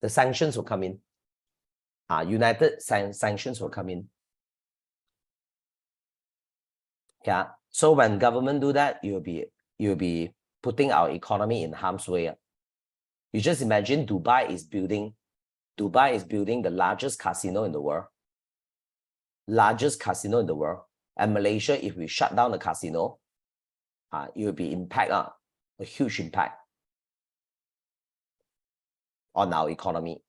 The sanctions will come in. United sanctions will come in. Yeah. So when government do that, you'll be putting our economy in harm's way. You just imagine Dubai is building the largest casino in the world. Largest casino in the world. And Malaysia, if we shut down the casino, it will be a huge impact on our economy.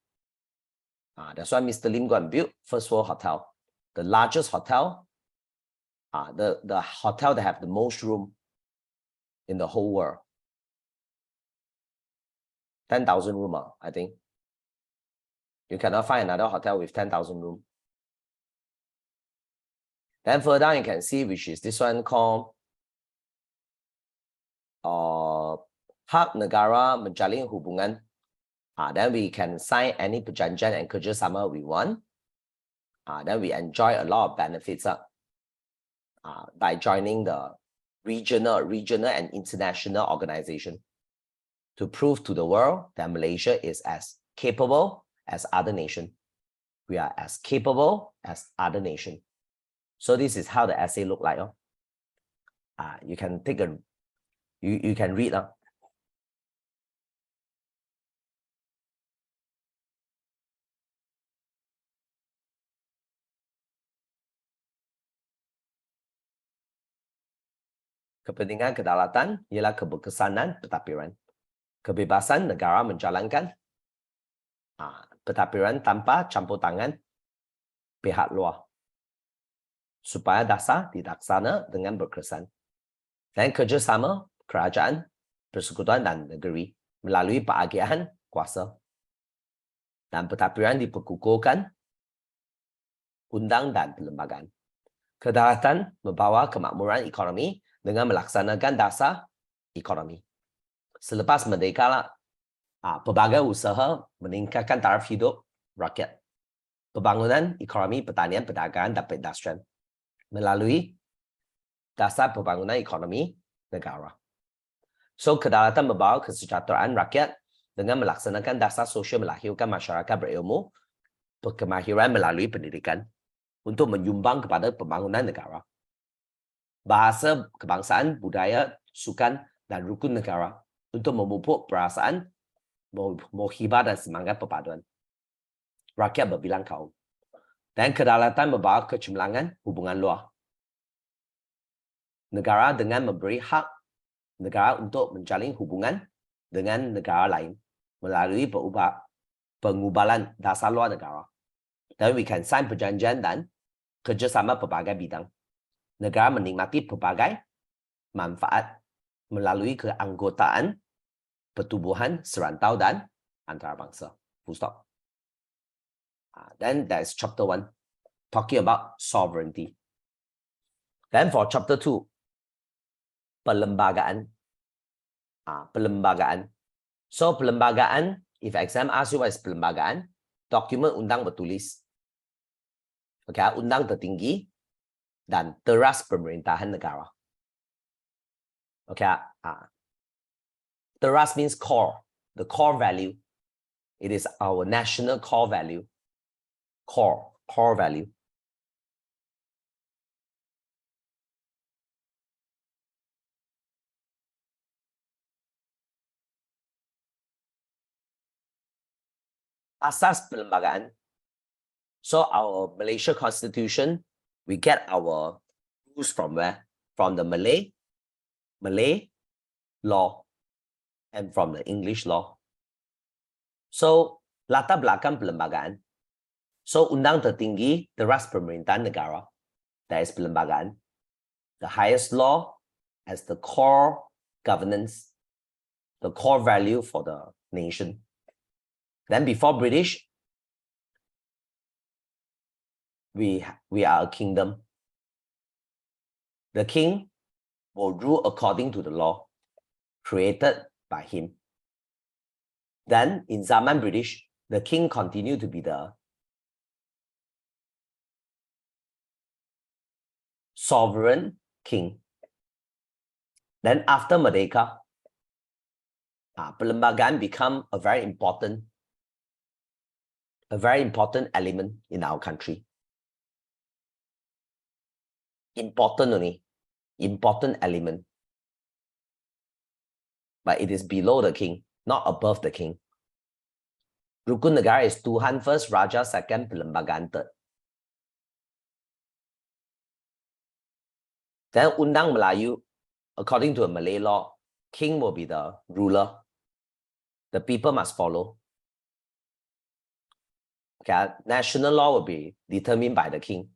That's why Mr. Lim go and build First World Hotel, the largest hotel, the hotel that have the most room in the whole world. 10,000 room, I think. You cannot find another hotel with 10,000 room. Then further down, you can see, which is this one called Hak Negara Menjalin Hubungan. Then we can sign any perjanjian and kerjasama we want. Then we enjoy a lot of benefits by joining the regional and international organization to prove to the world that Malaysia is as capable as other nations. We are as capable as other nations. So this is how the essay look like. You can take you can read. Kepentingan kedaulatan ialah keberkesanan pentadbiran. Kebebasan negara menjalankan pentadbiran tanpa campur tangan pihak luar. Supaya dasar dilaksana dengan berkesan. Dan kerjasama kerajaan, persekutuan dan negeri melalui pengagihan kuasa. Dan pentadbiran diperkukuhkan undang dan perlembagaan. Kedaulatan membawa kemakmuran ekonomi dengan melaksanakan dasar ekonomi. Selepas merdeka, pelbagai usaha meningkatkan taraf hidup rakyat. Pembangunan ekonomi, pertanian, perdagangan dan perindustrian melalui dasar pembangunan ekonomi negara. So, kedaulatan membawa kesejahteraan rakyat dengan melaksanakan dasar sosial melahirkan masyarakat berilmu, berkemahiran melalui pendidikan untuk menyumbang kepada pembangunan negara. Bahasa kebangsaan, budaya, sukan dan rukun negara untuk memupuk perasaan, mohibah dan semangat perpaduan rakyat berbilang kaum. Dan kedaulatan membawa kecemerlangan hubungan luar negara dengan memberi hak negara untuk menjalin hubungan dengan negara lain melalui pengubalan dasar luar negara. Dan we can sign perjanjian dan kerjasama pelbagai bidang. Negara menikmati pelbagai manfaat melalui keanggotaan pertubuhan serantau dan antarabangsa. Full stop. Then that's chapter 1, talking about sovereignty. Then for chapter 2, perlembagaan. Perlembagaan. So perlembagaan, if exam asks you what is perlembagaan, dokumen undang bertulis. Okay, undang tertinggi dan teras pemerintahan negara. Okay, teras means core, the core value. It is our national core value. Core value. Asas perlembagaan. So our Malaysia Constitution, we get our rules from where? From the Malay law and from the English law. So latar belakang perlembagaan. So undang tertinggi teras pemerintahan negara. That is perlembagaan. The highest law as the core governance, the core value for the nation. Then before British, we are a kingdom. The king will rule according to the law created by him. Then in Zaman British, the king continued to be the sovereign king. Then after Merdeka, perlembagaan become a very important element in our country. Important element. But it is below the king, not above the king. Rukun negara is Tuhan first, Raja second, Perlembagaan third. Then Undang Melayu, according to a Malay law, king will be the ruler. The people must follow. Okay, national law will be determined by the king.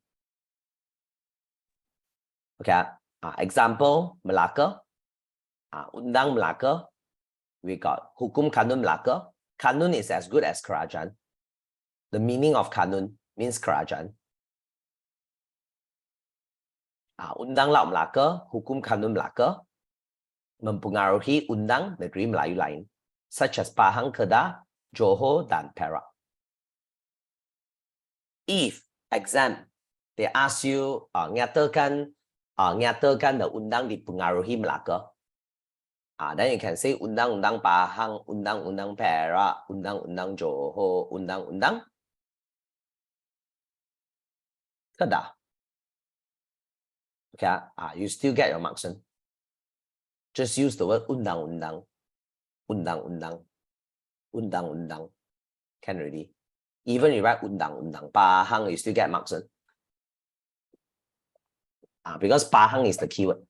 Okay, example, Melaka, Undang Melaka, we got Hukum Kanun Melaka. Kanun is as good as Kerajaan. The meaning of Kanun means Kerajaan. Undang Laut Melaka, Hukum Kanun Melaka, mempengaruhi undang negeri Melayu lain, such as Pahang, Kedah, Johor, dan Perak. If exam, they ask you nyatakan the undang dipengaruhi Melaka. Then you can say undang-undang Pahang, undang-undang Perak, undang-undang Johor, undang-undang Kedah. Okay, you still get your marks. Just use the word undang-undang, undang-undang, undang-undang. Can already. Even you write undang-undang Pahang, you still get marks. Because Pahang is the keyword.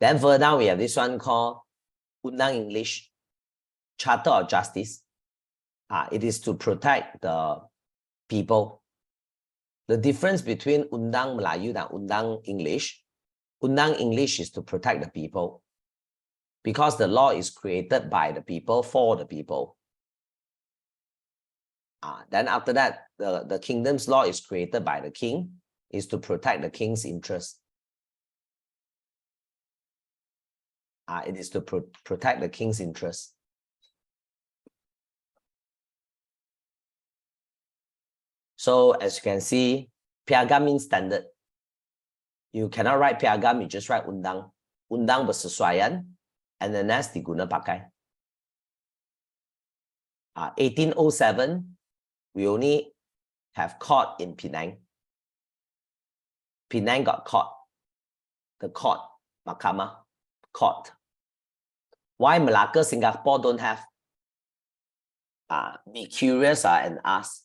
Then further down, we have this one called Undang English, Charter of Justice. It is to protect the people. The difference between Undang Melayu and Undang English is to protect the people, because the law is created by the people for the people. Then after that, the kingdom's law is created by the king, is to protect the king's interest. It is to protect the king's interest. So as you can see, piagam means standard. You cannot write piagam, you just write undang. Undang bersesuaian, and the next diguna pakai. 1807, we only have court in Penang. Penang got court. The court, mahkamah, court. Why Malacca, Singapore don't have? Be curious and ask.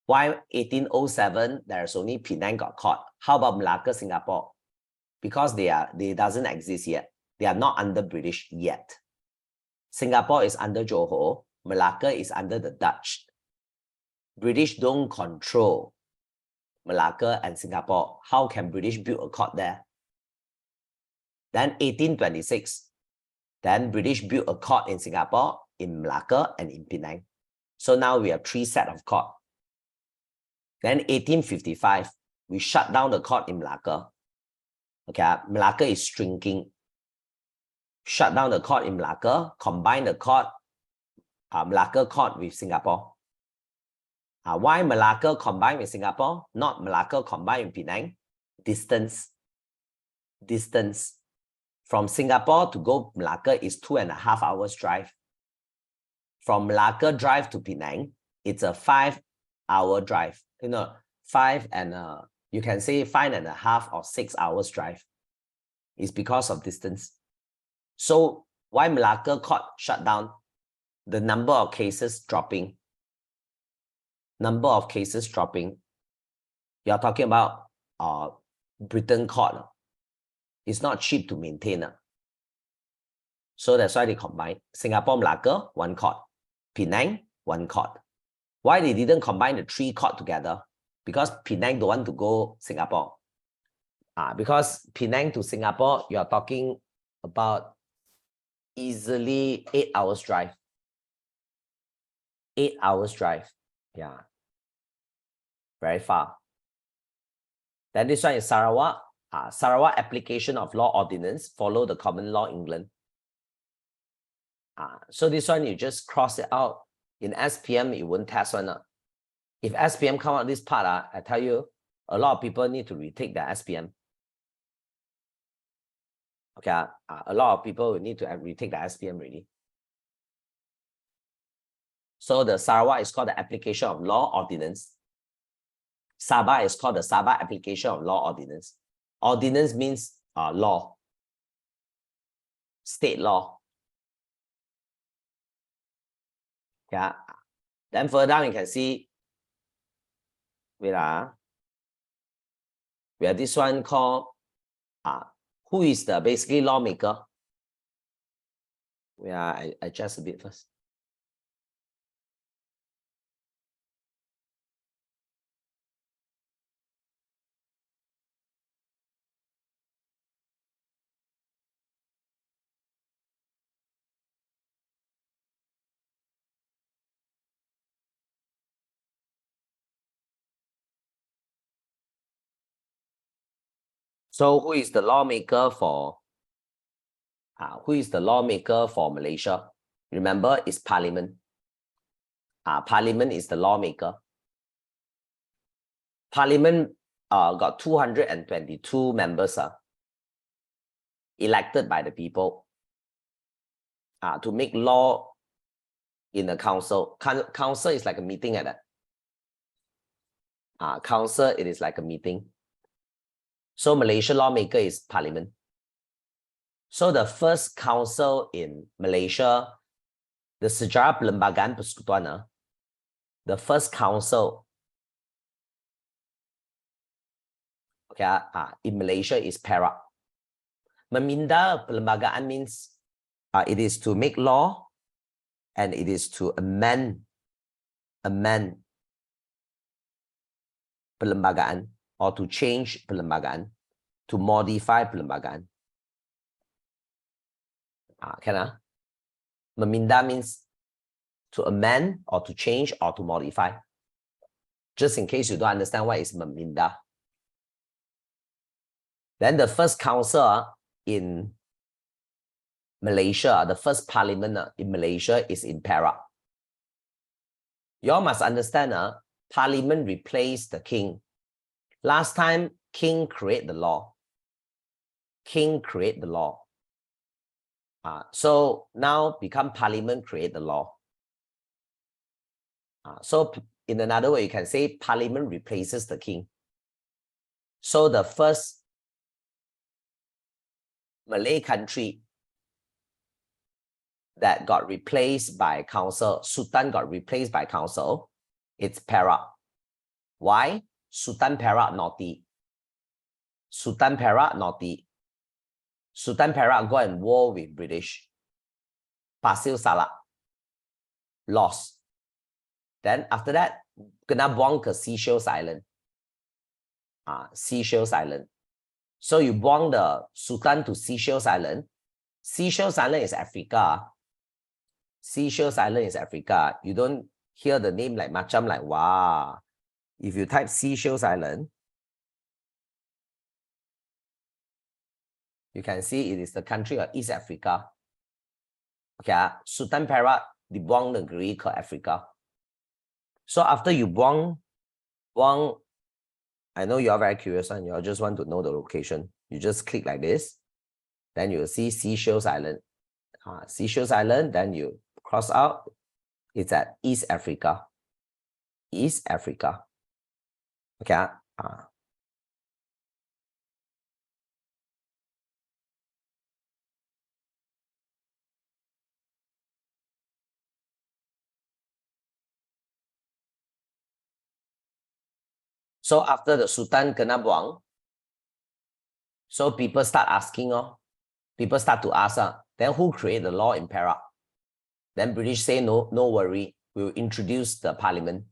Why 1807, there's only Penang got court? How about Malacca, Singapore? Because they doesn't exist yet. They are not under British yet. Singapore is under Johor. Malacca is under the Dutch. British don't control Malacca and Singapore. How can British build a court there? Then 1826, then British built a court in Singapore, in Malacca, and in Penang. So now we have 3 sets of court. Then 1855, we shut down the court in Malacca. Okay, Malacca is shrinking. Shut down the court in Malacca, combine the court, Malacca court with Singapore. Why Malacca combined with Singapore? Not Malacca combined with Penang. Distance. Distance. From Singapore to go Malacca is 2.5 hours drive. From Malacca drive to Penang, it's a 5-hour drive. You know, you can say 5.5 or 6 hours drive. It's because of distance. So why Malacca court shut down? The number of cases dropping. Number of cases dropping. You're talking about Britain court. It's not cheap to maintain. So that's why they combine. Singapore, Malacca, 1 court. Penang, 1 court. Why they didn't combine the 3 court together? Because Penang don't want to go Singapore. Because Penang to Singapore, you are talking about easily 8 hours drive. 8 hours drive. Yeah. Very far. Then this one is Sarawak. Sarawak application of law ordinance follow the common law England. So this one you just cross it out. In SPM, it won't test one. If SPM come out this part, I tell you, a lot of people need to retake the SPM. Okay, a lot of people will need to retake the SPM really. So the Sarawak is called the application of law ordinance. Sabah is called the Sabah application of law ordinance. Ordinance means law. state law. Yeah. Then further down you can see, wait, we have this one called who is the basically lawmaker? Yeah, I adjust a bit first. So who is the lawmaker for Malaysia? Remember, it's Parliament. Parliament is the lawmaker. Parliament got 222 members elected by the people to make law in the council. Council is like a meeting at that. Council, it is like a meeting. So Malaysia lawmaker is Parliament. So the first council in Malaysia, the Sejarah Perlembagaan Persekutuan, the first council in Malaysia is Perak. Meminda Perlembagaan means it is to make law and it is to amend perlembagaan or to change perlembagaan, to modify perlembagaan. Meminda means to amend or to change or to modify. Just in case you don't understand what is meminda. Then the first council in Malaysia, the first parliament in Malaysia is in Perak. You all must understand, Parliament replaced the king. Last time, king create the law. King create the law. So now become Parliament create the law. So in another way, you can say Parliament replaces the king. So the first Malay country that got replaced by council, Sultan got replaced by council, it's Perak. Why? Sultan Perak naughty. Sultan Perak naughty. Sultan Perak go and war with British. Pasir Salah. Lost. Then after that, kena buang ke Seychelles Island. Seychelles Island. So you buang the Sultan to Seychelles Island. Seychelles Island is Africa. Seychelles Island is Africa. You don't hear the name like macam like wow. If you type Seychelles Island, you can see it is the country of East Africa. Okay, Sultan Perak dibuang negeri ke Africa. So after you buang, I know you are very curious and you just want to know the location. You just click like this, then you'll see Seychelles Island. Seychelles Island, then you cross out, it's at East Africa. East Africa. Okay. So after the Sultan kena buang, so people start asking, people start to ask, then who created the law in Perak? Then British say, no worry, we'll introduce the parliament.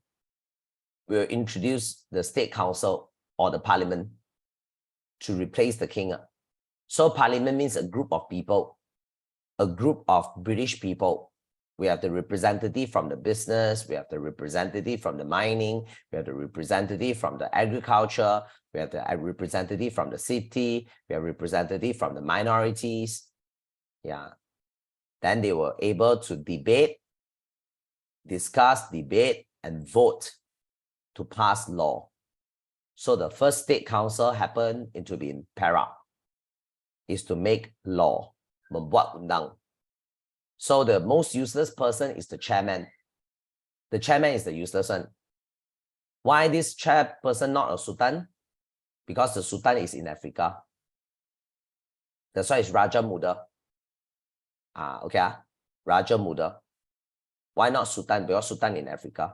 We'll introduce the state council or the parliament to replace the king. So parliament means a group of people, a group of British people. We have the representative from the business, we have the representative from the mining, we have the representative from the agriculture, we have the representative from the city, we have representative from the minorities. Yeah. Then they were able to discuss, debate, and vote to pass law. So the first state council happened to be in Perak, is to make law, membuat undang. So the most useless person is the chairman. The chairman is the useless one. Why this chairperson not a sultan? Because the sultan is in Africa. That's why it's Raja Muda. Okay, Raja Muda. Why not Sultan? Because Sultan in Africa.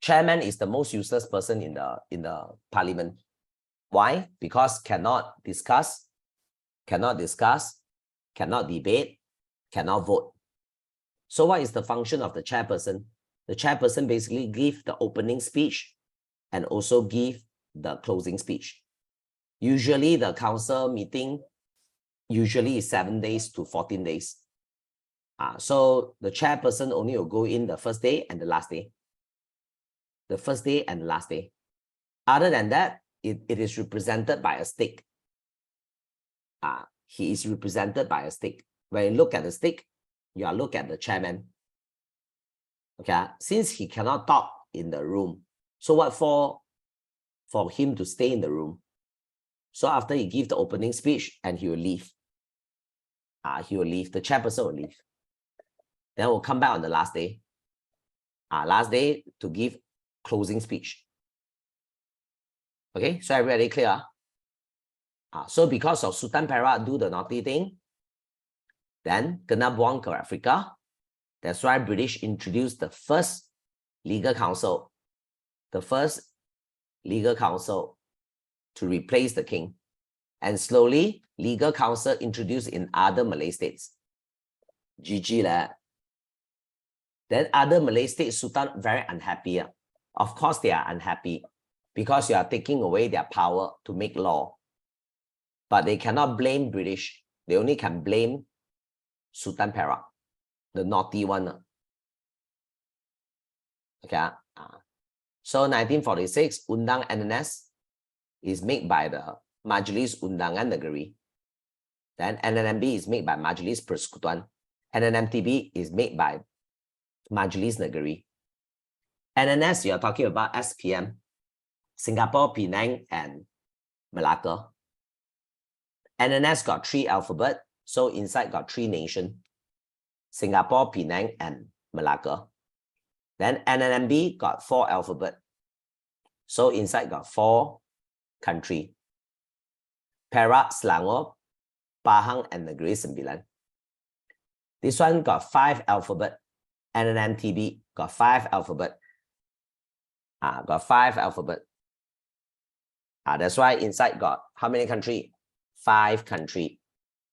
Chairman is the most useless person in the parliament. Why? Because cannot discuss, cannot debate, cannot vote. So what is the function of the chairperson? The chairperson basically give the opening speech and also give the closing speech. Usually the council meeting usually is 7 days to 14 days. So the chairperson only will go in the first day and the last day. The first day and the last day. Other than that, it is represented by a stick. He is represented by a stick. When you look at the stick, you are look at the chairman. Okay, since he cannot talk in the room, so what for him to stay in the room? So after he give the opening speech and he will leave. He will leave. The chairperson will leave. Then we'll come back on the last day. Last day to give closing speech. Okay, so everybody clear? So because of Sultan Perak do the naughty thing, then kena buang ke Africa. That's why British introduced the first legal council. The first legal council to replace the king. And slowly, legal council introduced in other Malay states. GG lah. Then other Malay states, Sultan very unhappy. Of course, they are unhappy because you are taking away their power to make law. But they cannot blame British. They only can blame Sultan Perak, the naughty one. Okay. So 1946, Undang NNS is made by the Majlis Undangan Negeri. Then NNMB is made by Majlis Persekutuan. NNMTB is made by Majlis Negeri. NNS, you're talking about SPM, Singapore, Penang, and Malacca. NNS got 3 alphabet, so inside got 3 nations, Singapore, Penang, and Malacca. Then NNMB got 4 alphabet, so inside got 4 country, Perak, Selangor, Pahang, and Negeri Sembilan. This one got 5 alphabet, NNMTB got 5 alphabet. Got 5 alphabet. That's why inside got how many country? 5 country.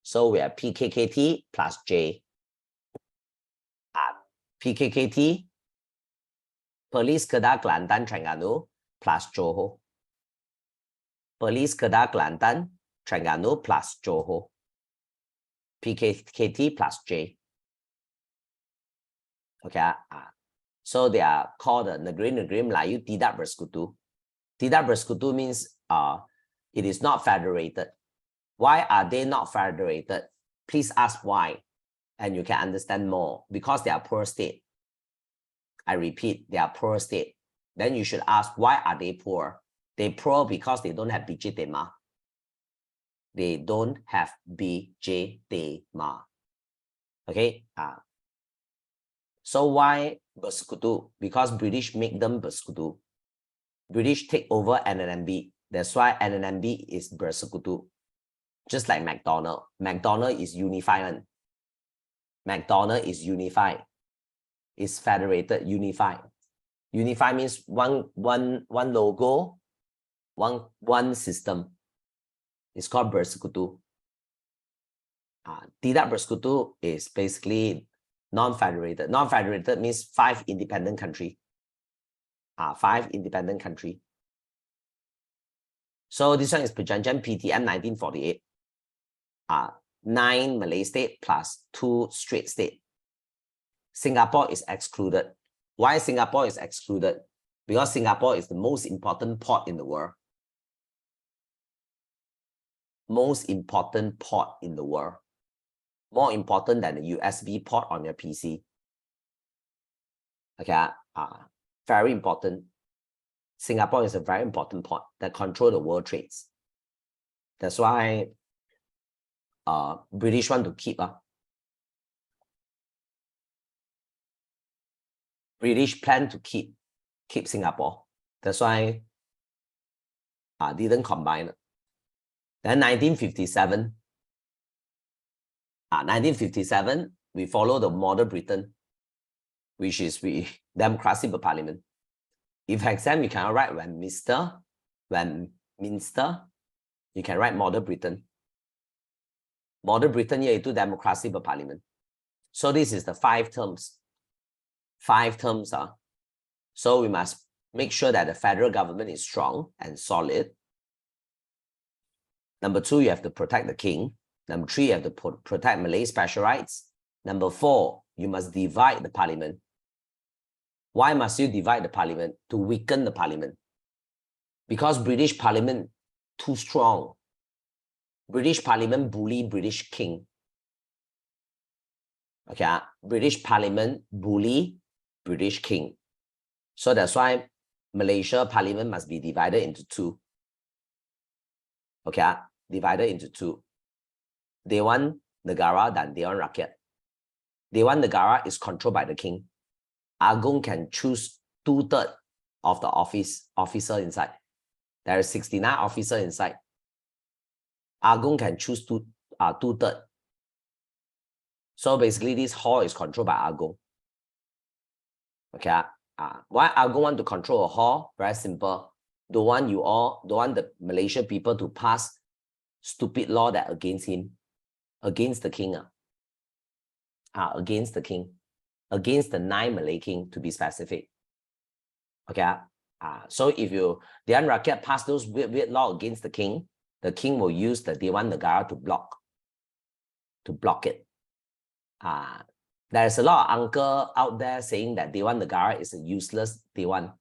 So we have PKKT plus J. PKKT, Perlis Kedah Kelantan Terengganu plus Johor. Perlis Kedah Kelantan Terengganu plus Johor. PKKT plus J. Okay. So they are called the Negeri-Negeri Melayu Tidak Bersekutu. Tidak Bersekutu means it is not federated. Why are they not federated? Please ask why, and you can understand more. Because they are poor state. I repeat, they are poor state. Then you should ask, why are they poor? They poor because they don't have biji tema. They don't have biji tema. Okay. So why Bersekutu? Because British make them Bersekutu. British take over NNMB. That's why NNMB is Bersekutu. Just like McDonald. McDonald is unified. McDonald is unified. It's federated, unified. Unified means one logo, one system. It's called Bersekutu. Tidak Bersekutu is basically non-federated. Non-federated means 5 independent country. 5 independent country. So this one is Perjanjian PTM 1948. 9 Malay state plus 2 Strait state. Singapore is excluded. Why Singapore is excluded? Because Singapore is the most important port in the world. Most important port in the world. More important than the USB port on your PC. Okay, very important. Singapore is a very important port that control the world trades. That's why British want to keep. British plan to keep Singapore. That's why didn't combine. Then 1957, 1957, we follow the model Britain, which is democracy by parliament. If exam, you cannot write Westminster, you can write model Britain. Model Britain iaitu democracy by parliament. So this is the 5 terms. 5 terms. So we must make sure that the federal government is strong and solid. Number 2, you have to protect the king. Number 3, you have to protect Malay special rights. Number 4, you must divide the parliament. Why must you divide the parliament? To weaken the parliament. Because British parliament too strong. British parliament bully British king. Okay, British parliament bully British king. So that's why Malaysia parliament must be divided into 2. Okay, divided into 2. Dewan Negara dan Dewan Rakyat. Dewan Negara is controlled by the king. Agung can choose 2/3 of the officer inside. There are 69 officers inside. Agung can choose 2/3. So basically, this hall is controlled by Agung. Okay. Why Agung want to control a hall? Very simple. Don't want the Malaysian people to pass stupid law that against him, against the king. Against the king, against the 9 Malay king to be specific. Okay. So if Dewan Rakyat pass those weird law against the king will use the Dewan Negara to block it. There's a lot of uncle out there saying that Dewan Negara is a useless Dewan.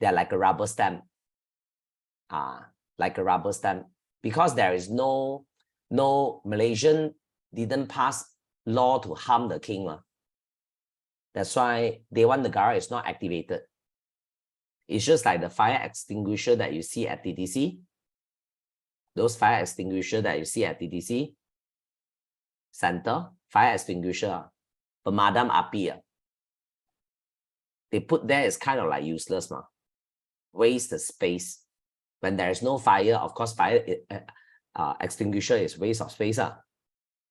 They're like a rubber stamp. Like a rubber stamp. Because there is no Malaysian didn't pass law to harm the king. That's why Dewan Negara is not activated. It's just like the fire extinguisher that you see at TTC. Those fire extinguisher that you see at TTC center, fire extinguisher, pemadam api. They put there is kind of like useless. Waste the space. When there is no fire, of course, fire extinguisher is waste of space.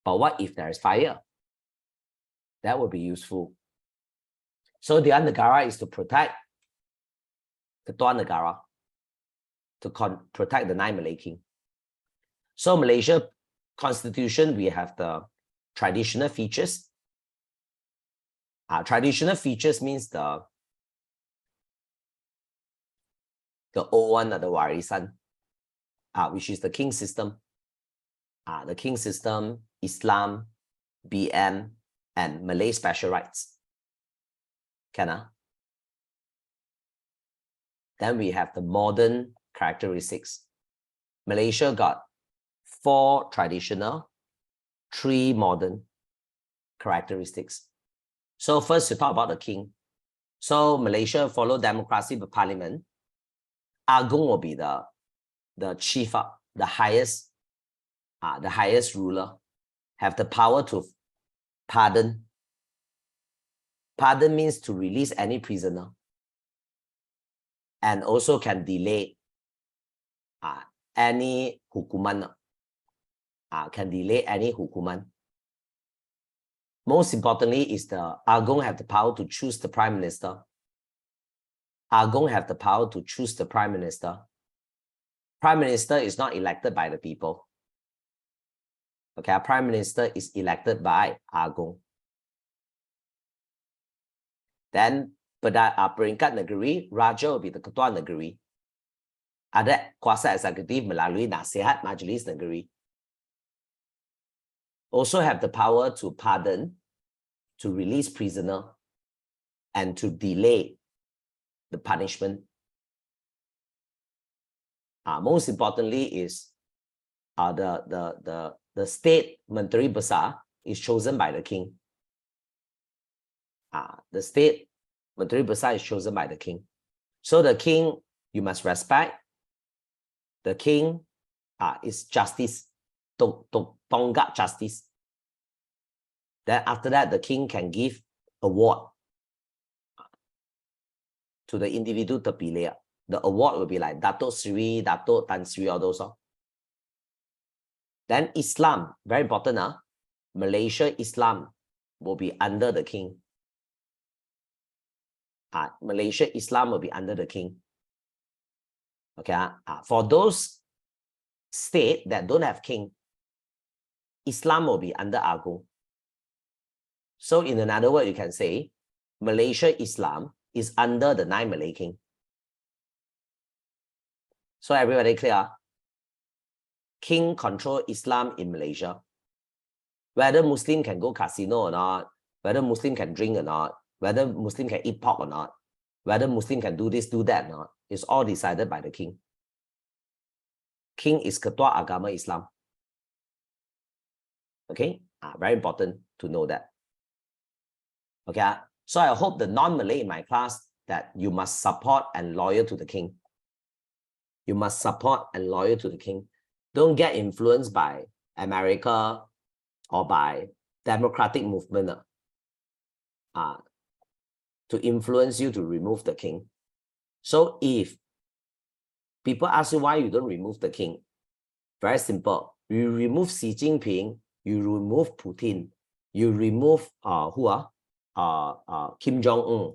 But what if there is fire? That would be useful. So the Dewan Negara is to protect Ketua Negara, to protect the 9 Malay king. So Malaysia constitution, we have the traditional features. Traditional features means the old one, the warisan, which is the king system. The king system, Islam, BM, and Malay special rights. Then we have the modern characteristics. Malaysia got 4 traditional, 3 modern characteristics. So first, you talk about the king. So Malaysia follow democracy by parliament. Agung will be the chief, the highest ruler, have the power to pardon. Pardon means to release any prisoner, and also can delay any hukuman. Can delay any hukuman. Most importantly is the Agung have the power to choose the prime minister. Agung have the power to choose the prime minister. Prime minister is not elected by the people. Okay, prime minister is elected by Agung. Then peringkat negeri, Raja will be the Ketua Negeri. Ada kuasa eksekutif melalui nasihat Majlis Negeri. Also have the power to pardon, to release prisoner, and to delay the punishment. Most importantly is the state Menteri Besar is chosen by the king. The state Menteri Besar is chosen by the king. So the king, you must respect. The king is justice, tonggak justice. Then after that, the king can give award to the individual terpilih. The award will be like Datuk Sri, Datuk Tan Sri, all those. Then Islam, very important. Malaysia Islam will be under the king. Malaysia Islam will be under the king. Okay. For those states that don't have king, Islam will be under Agung. So in another word, you can say Malaysia Islam is under the 9 Malay king. So everybody clear? King control Islam in Malaysia. Whether Muslim can go casino or not, whether Muslim can drink or not, whether Muslim can eat pork or not, whether Muslim can do this, do that or not, it's all decided by the king. King is Ketua Agama Islam. Okay, very important to know that. Okay, so I hope the non-Malay in my class that you must support and loyal to the king. You must support and loyal to the king. Don't get influenced by America or by democratic movement to influence you to remove the king. So if people ask you why you don't remove the king, very simple. You remove Xi Jinping, you remove Putin, you remove Kim Jong-un,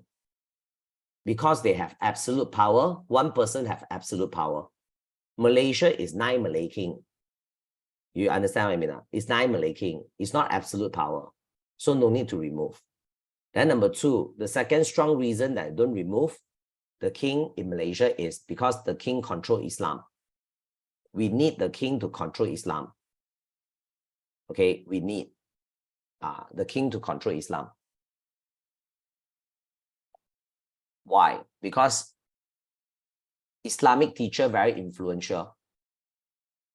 because they have absolute power. One person have absolute power. Malaysia is 9 Malay king. You understand what I mean? It's 9 Malay king. It's not absolute power. So no need to remove. Then number 2, the second strong reason that I don't remove the king in Malaysia is because the king control Islam. We need the king to control Islam. Okay, we need the king to control Islam. Why? Because Islamic teacher very influential.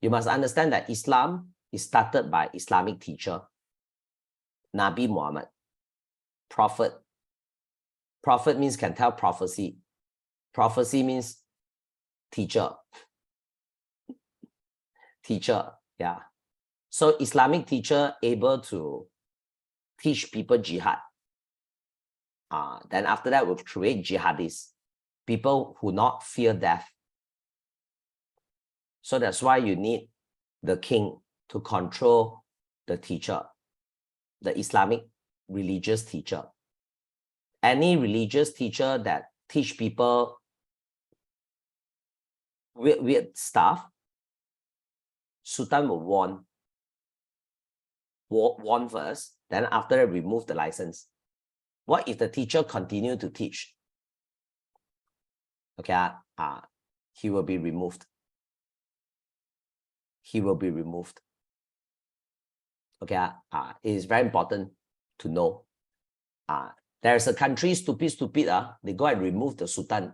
You must understand that Islam is started by Islamic teacher, Nabi Muhammad, prophet. Prophet means can tell prophecy. Prophecy means teacher. Teacher, yeah. So Islamic teacher able to teach people jihad. Then after that, we'll create jihadists, people who not fear death. So that's why you need the king to control the teacher, the Islamic religious teacher. Any religious teacher that teach people weird stuff, Sultan will warn first, then after that remove the license. What if the teacher continue to teach? Okay, he will be removed. He will be removed. Okay, it is very important to know. There's a country stupid, they go and remove the Sultan.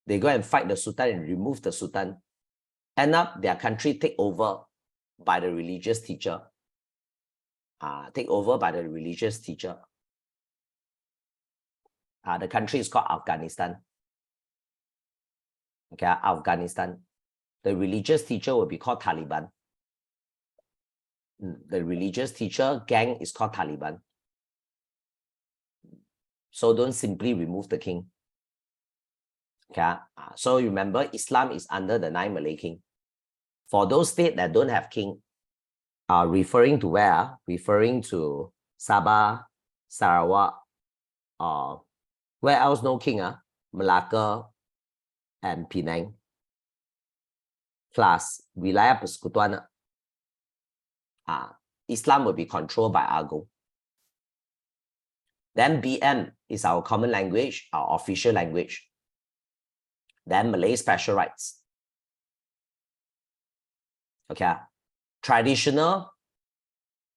They go and fight the Sultan and remove the Sultan. End up their country take over by the religious teacher. Take over by the religious teacher. The country is called Afghanistan. Okay, Afghanistan. The religious teacher will be called Taliban. The religious teacher gang is called Taliban. So don't simply remove the king. Okay, so remember, Islam is under the 9 Malay king. For those states that don't have king, referring to where? Referring to Sabah, Sarawak, where else no king? Malacca and Penang. Plus Wilayah Persekutuan. Islam will be controlled by Agung. Then BM is our common language, our official language. Then Malay special rights. Okay. Traditional,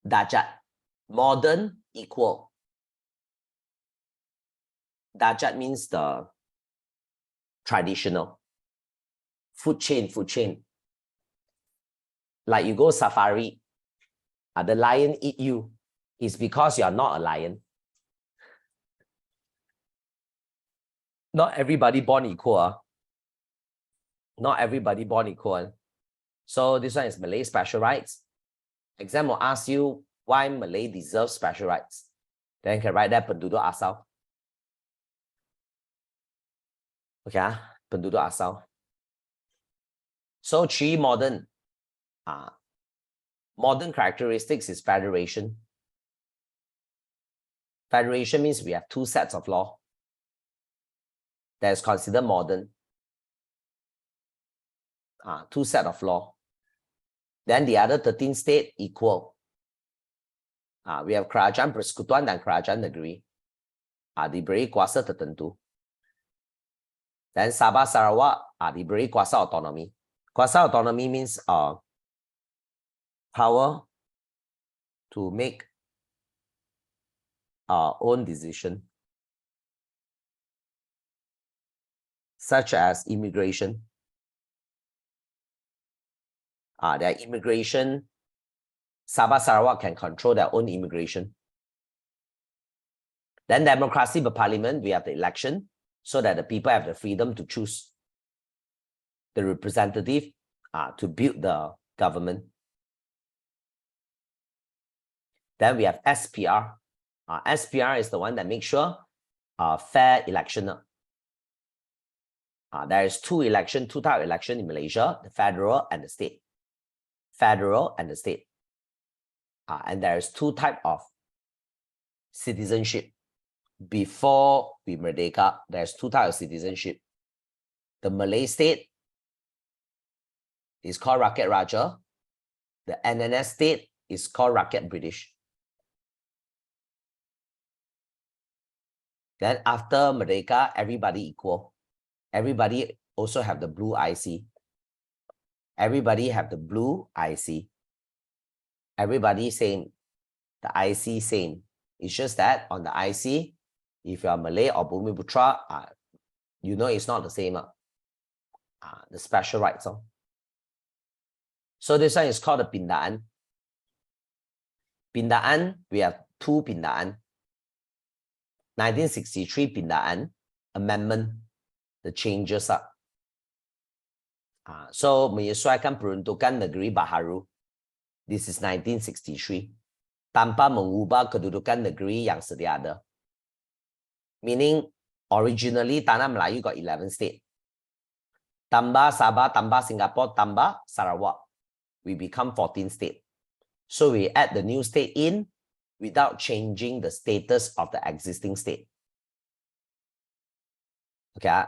Dajat. Modern, equal. Dajat means the traditional. Food chain. Like you go safari, the lion eat you. It's because you are not a lion. Not everybody born equal. Not everybody born equal. So this one is Malay special rights. Exam will ask you why Malay deserves special rights. Then you can write that penduduk asal. Okay, penduduk asal. So Chi modern. Modern characteristics is federation. Federation means we have two sets of law that is considered modern. Two sets of law. Then the other 13 state equal. We have kerajaan persekutuan dan kerajaan negeri. Diberi kuasa tertentu. Then Sabah Sarawak diberi kuasa otonomi. Kuasa otonomi means power to make our own decision, such as immigration. Their immigration, Sabah Sarawak can control their own immigration. Then democracy berparlimen, we have the election, so that the people have the freedom to choose the representative to build the government. Then we have SPR. SPR is the one that makes sure fair election. There is two type of election in Malaysia, the federal and the state. Federal and the state. And there is two type of citizenship. Before we merdeka, there's two types of citizenship. The Malay state is called Rakyat Raja. The NNS state is called Rakyat British. Then after merdeka, everybody equal. Everybody also have the blue IC. Everybody have the blue IC. Everybody same. The IC same. It's just that on the IC, if you are Malay or Bumiputra, you know it's not the same. The special rights. So this one is called the Pindaan. Pindaan, we have two Pindaan. 1963 Pindaan Amendment, the changes up. So menyesuaikan peruntukan negeri baharu. This is 1963. Tanpa mengubah kedudukan negeri yang sedia ada. Meaning, originally Tanah Melayu got 11 states. Tambah Sabah, tambah Singapore, tambah Sarawak. We become 14 states. So we add the new state in without changing the status of the existing state. Okay,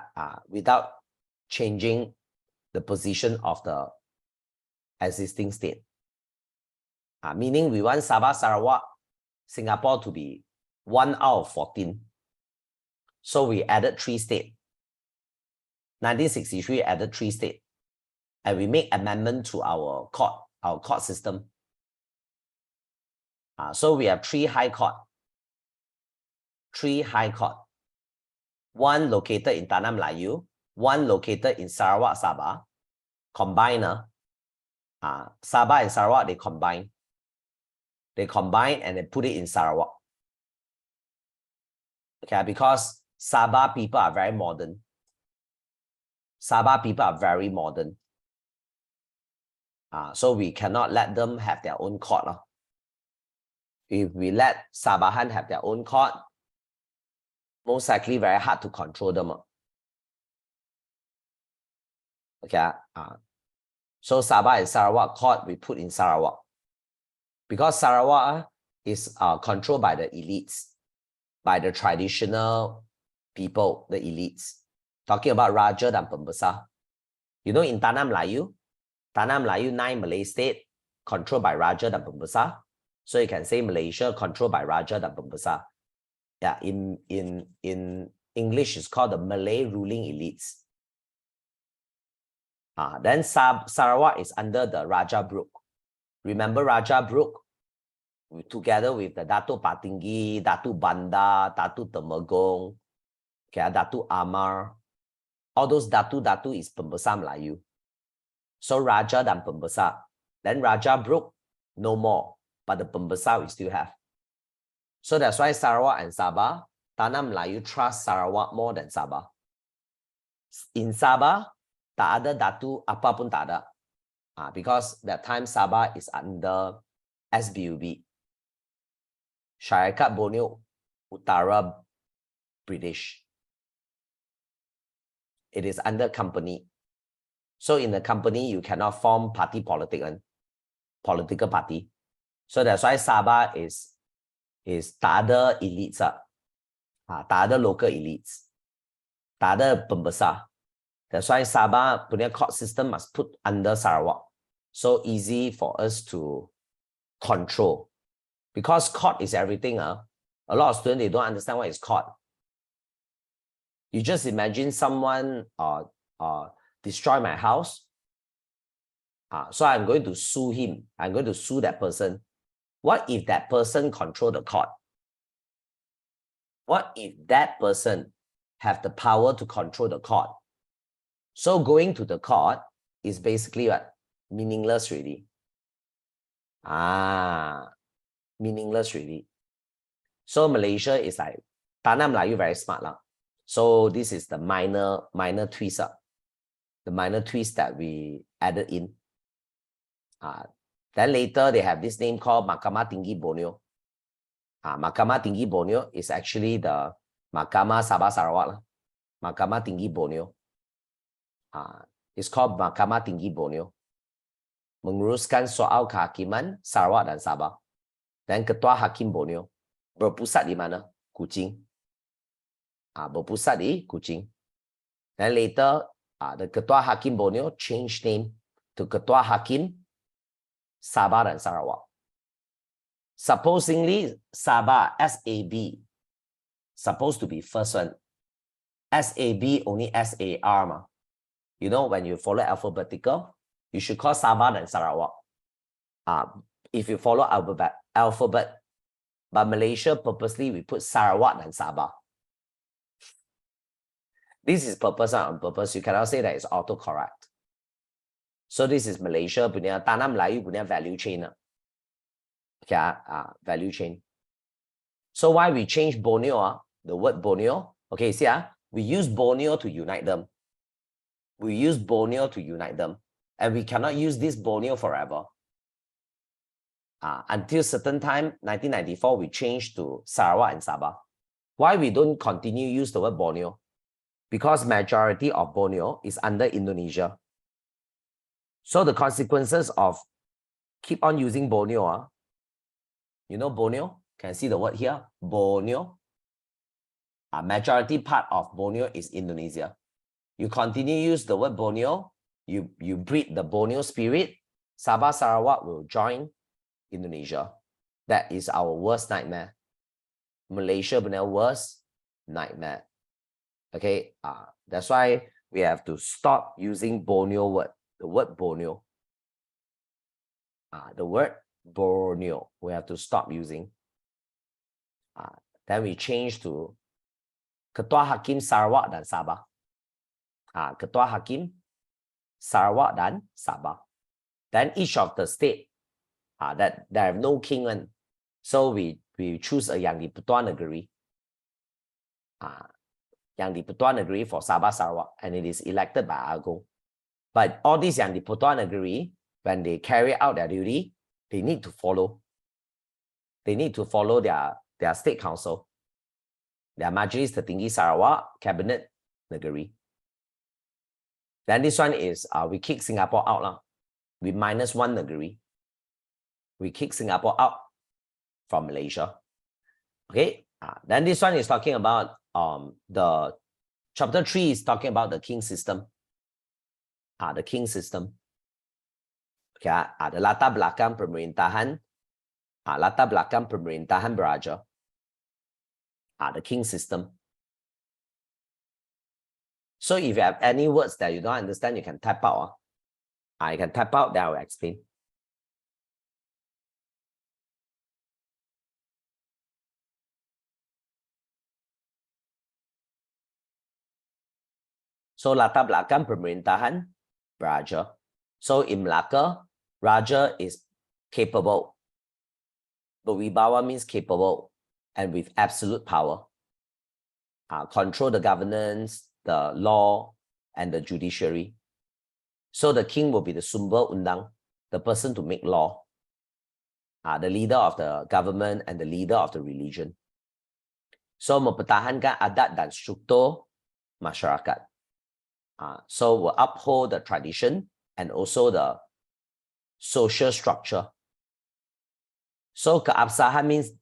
without changing the position of the existing state. Meaning we want Sabah, Sarawak, Singapore to be 1 out of 14. So we added 3 states. 1963 added 3 states. And we make amendment to our court system. So we have 3 high court. 3 high court. 1 located in Tanah Melayu, 1 located in Sarawak, Sabah. Combine. Sabah and Sarawak, they combine. They combine and they put it in Sarawak. Okay, because Sabah people are very modern. Sabah people are very modern. So we cannot let them have their own court. If we let Sabahan have their own court, most likely very hard to control them. Okay. So Sabah and Sarawak court we put in Sarawak. Because Sarawak is controlled by the elites, by the traditional people, the elites. Talking about Raja dan Pembesar. You know, in Tanah Melayu, 9 Malay state controlled by Raja dan Pembesar. So you can say Malaysia controlled by Raja dan Pembesar. Yeah, in English, it's called the Malay ruling elites. Then Sarawak is under the Raja Brooke. Remember Raja Brooke? Together with the Datuk Patinggi, Datuk Banda, Datuk Temegong, okay, Datuk Amar. All those Datu is Pembesar Melayu. So Raja dan Pembesar. Then Raja Brooke, no more. But the Pembesar we still have. So that's why Sarawak and Sabah, Tanah Melayu trust Sarawak more than Sabah. In Sabah, tak ada Datu apa pun tak ada. Because that time Sabah is under SBUB. Syarikat Borneo Utara British. It is under company. So in the company, you cannot form party politics. political party. So that's why Sabah is tak ada elites tak ada local elites, tak ada pembesar. That's why Sabah punya court system must put under Sarawak. So easy for us to control. Because court is everything. A lot of students, they don't understand what is court. You just imagine someone destroy my house. So I'm going to sue him. I'm going to sue that person. What if that person control the court? What if that person have the power to control the court? So going to the court is basically what? Meaningless really. Meaningless really. So Malaysia is like, Tanah Melayu very smart lah. So this is the minor twist the minor twist that we added in. Then later they have this name called Mahkamah Tinggi Borneo. Mahkamah Tinggi Borneo is actually the Mahkamah Sabah Sarawak lah. Mahkamah Tinggi Borneo. It's called Mahkamah Tinggi Borneo. Menguruskan soal kehakiman Sarawak dan Sabah. Dan Ketua Hakim Borneo berpusat di mana? Kuching. Berpusat di Kuching. Then later, the Ketua Hakim Borneo changed name to Ketua Hakim Sabah dan Sarawak. Supposedly, Sabah, SAB, supposed to be first one. SAB only SAR ma. You know, when you follow alphabetical, you should call Sabah dan Sarawak. If you follow alphabet, but Malaysia purposely we put Sarawak dan Sabah. This is purpose on purpose. You cannot say that it's autocorrect. So this is Malaysia punya Tanah Melayu punya value chain. Value chain. So why we change Borneo? The word Borneo. Okay, see, we use Borneo to unite them. We use Borneo to unite them. And we cannot use this Borneo forever. Until certain time, 1994, we changed to Sarawak and Sabah. Why we don't continue use the word Borneo? Because majority of Borneo is under Indonesia. So the consequences of keep on using Borneo, you know Borneo? Can see the word here? Borneo. Majority part of Borneo is Indonesia. You continue use the word Borneo, you breed the Borneo spirit, Sabah Sarawak will join Indonesia. That is our worst nightmare. Malaysia punya worst nightmare. Okay, that's why we have to stop using Borneo word. The word Borneo. The word Borneo. We have to stop using. Then we change to Ketua Hakim Sarawak dan Sabah. Ketua Hakim Sarawak dan Sabah. Then each of the state that they have no king one. So we choose a Yang di-Pertuan Negeri. Yang di-Pertuan Negeri for Sabah Sarawak, and it is elected by Agong. But all these Yang di-Pertuan Negeri, when they carry out their duty, they need to follow. They need to follow their state council. Their Majlis Tertinggi Sarawak, Cabinet Negeri. Then this one is, we kick Singapore out lah. We -1 negeri. We kick Singapore out from Malaysia. Okay. Then this one is talking about the chapter 3 is talking about the king system. The king system. Okay. The latar belakang pemerintahan. Latar belakang pemerintahan beraja. The king system. So if you have any words that you don't understand, you can type out. You can type out, then I will explain. So latar belakang pemerintahan beraja. So in Melaka, Raja is capable. Berwibawa means capable and with absolute power. Control the governance, the law, and the judiciary. So the king will be the sumber undang, the person to make law, the leader of the government and the leader of the religion. So mempertahankan adat dan struktur masyarakat. So will uphold the tradition and also the social structure So keabsahan means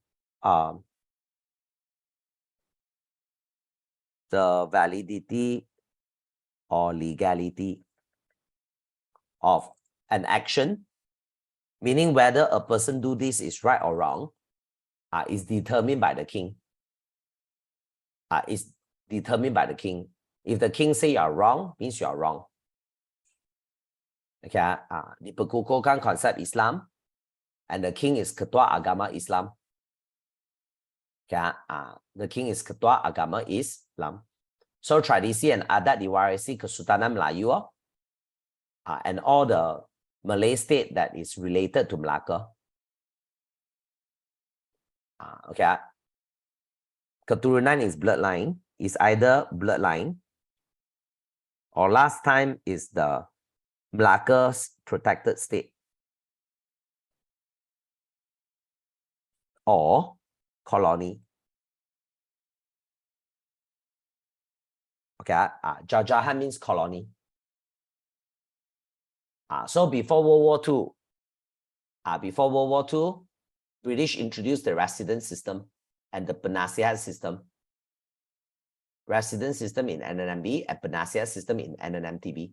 the validity or legality of an action, meaning whether a person do this is right or wrong, is determined by the king. Is determined by the king. If the king say you are wrong, means you are wrong. Okay, diperkukuhkan konsep Islam, and the king is ketua agama Islam. Okay, the king is ketua agama Islam. So tradisi and adat diwarisi Kesultanan Melayu, and all the Malay state that is related to Malacca. Okay, keturunan is bloodline, is either bloodline or last time is the Malacca's protected state or colony. Okay, jajahan means colony. So before World War II, British introduced the resident system and the penasihat system. Resident system in NNMB and penasihat system in NNMTB.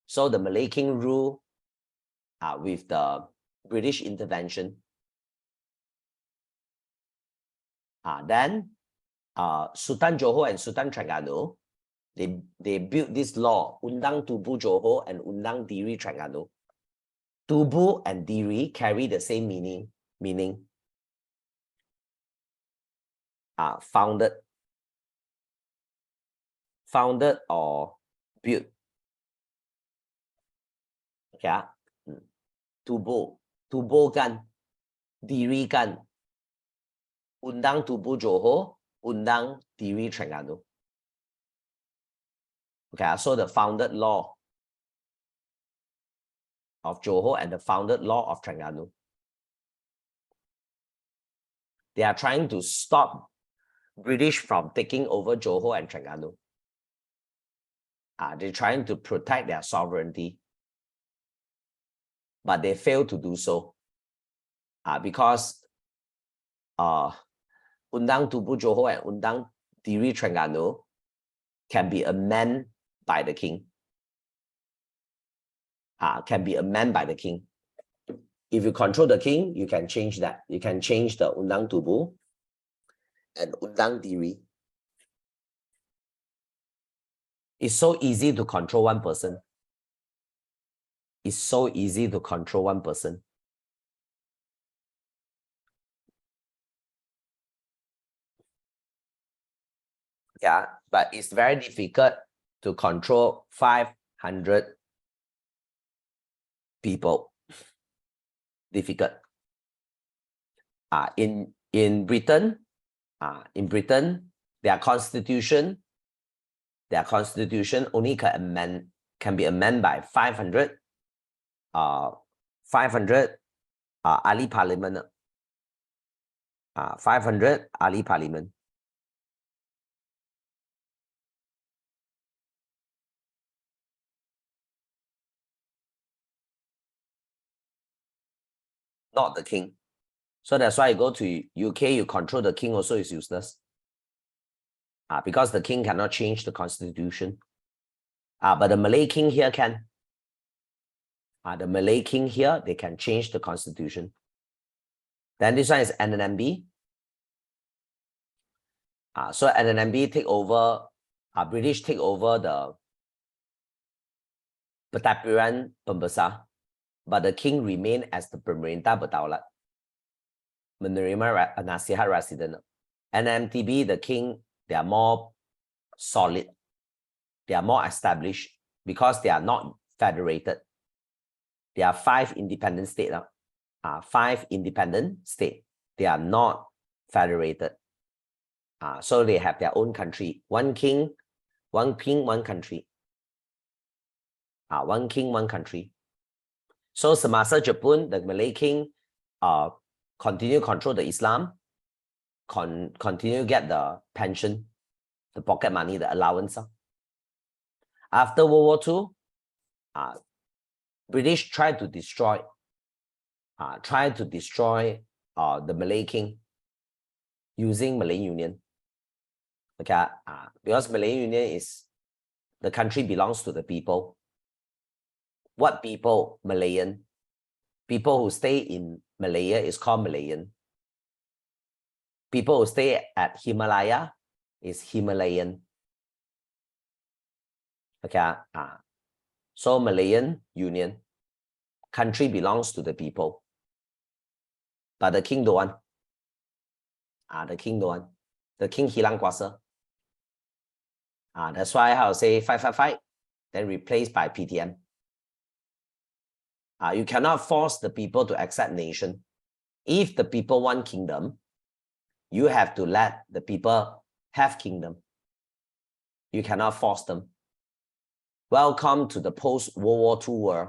So the Malay king rule with the British intervention. Then Sultan Johor and Sultan Terengganu, they built this law, Undang Tubuh Johor and Undang Diri Terengganu. Tubuh and Diri carry the same meaning. Founded or built. Okay, tubuh kan, diri kan, Undang Tubuh Johor, Undang Diri Terengganu. Okay, so the founded law of Johor and the founded law of Terengganu. They are trying to stop British from taking over Johor and Terengganu. They're trying to protect their sovereignty, but they fail to do so because Undang Tubuh Johor and Undang Diri Terengganu can be amended by the king. Can be amended by the king. If you control the king, you can change that. You can change the Undang Tubuh and Undang Diri. It's so easy to control one person. It's so easy to control one person. Yeah, but it's very difficult to control 500 people. Difficult. In Britain, their constitution only can be amended by 500 ahli parliament. 500 ahli parliament. Not the king. So that's why you go to UK, you control the king also is useless. Because the king cannot change the constitution. But the Malay king here can. The Malay king here, they can change the constitution. Then this one is NNMB. So NNMB take over, British take over the Pentadbiran Pembesar, but the king remain as the Pemerintah Berdaulat, menerima nasihat resident. NMTB, the king, they are more solid, they are more established because they are not federated. There are 5 independent states. 5 independent states. They are not federated. So they have their own country. One king, one country. One king, one country. So semasa Jepun, the Malay king continue control the Islam, continue get the pension, the pocket money, the allowance. After World War II, British tried to destroy tried to destroy the Malay king using Malay Union. Okay, because Malay Union is the country belongs to the people. What people? Malayan. People who stay in Malaya is called Malayan. People who stay at Himalaya is Himalayan. Okay, so Malayan Union, country belongs to the people, but the king don't want. The king don't want. The king hilang kuasa. That's why I'll say fight, then replaced by PTM. You cannot force the people to accept nation. If the people want kingdom, you have to let the people have kingdom. You cannot force them. Welcome to the post-World War II world,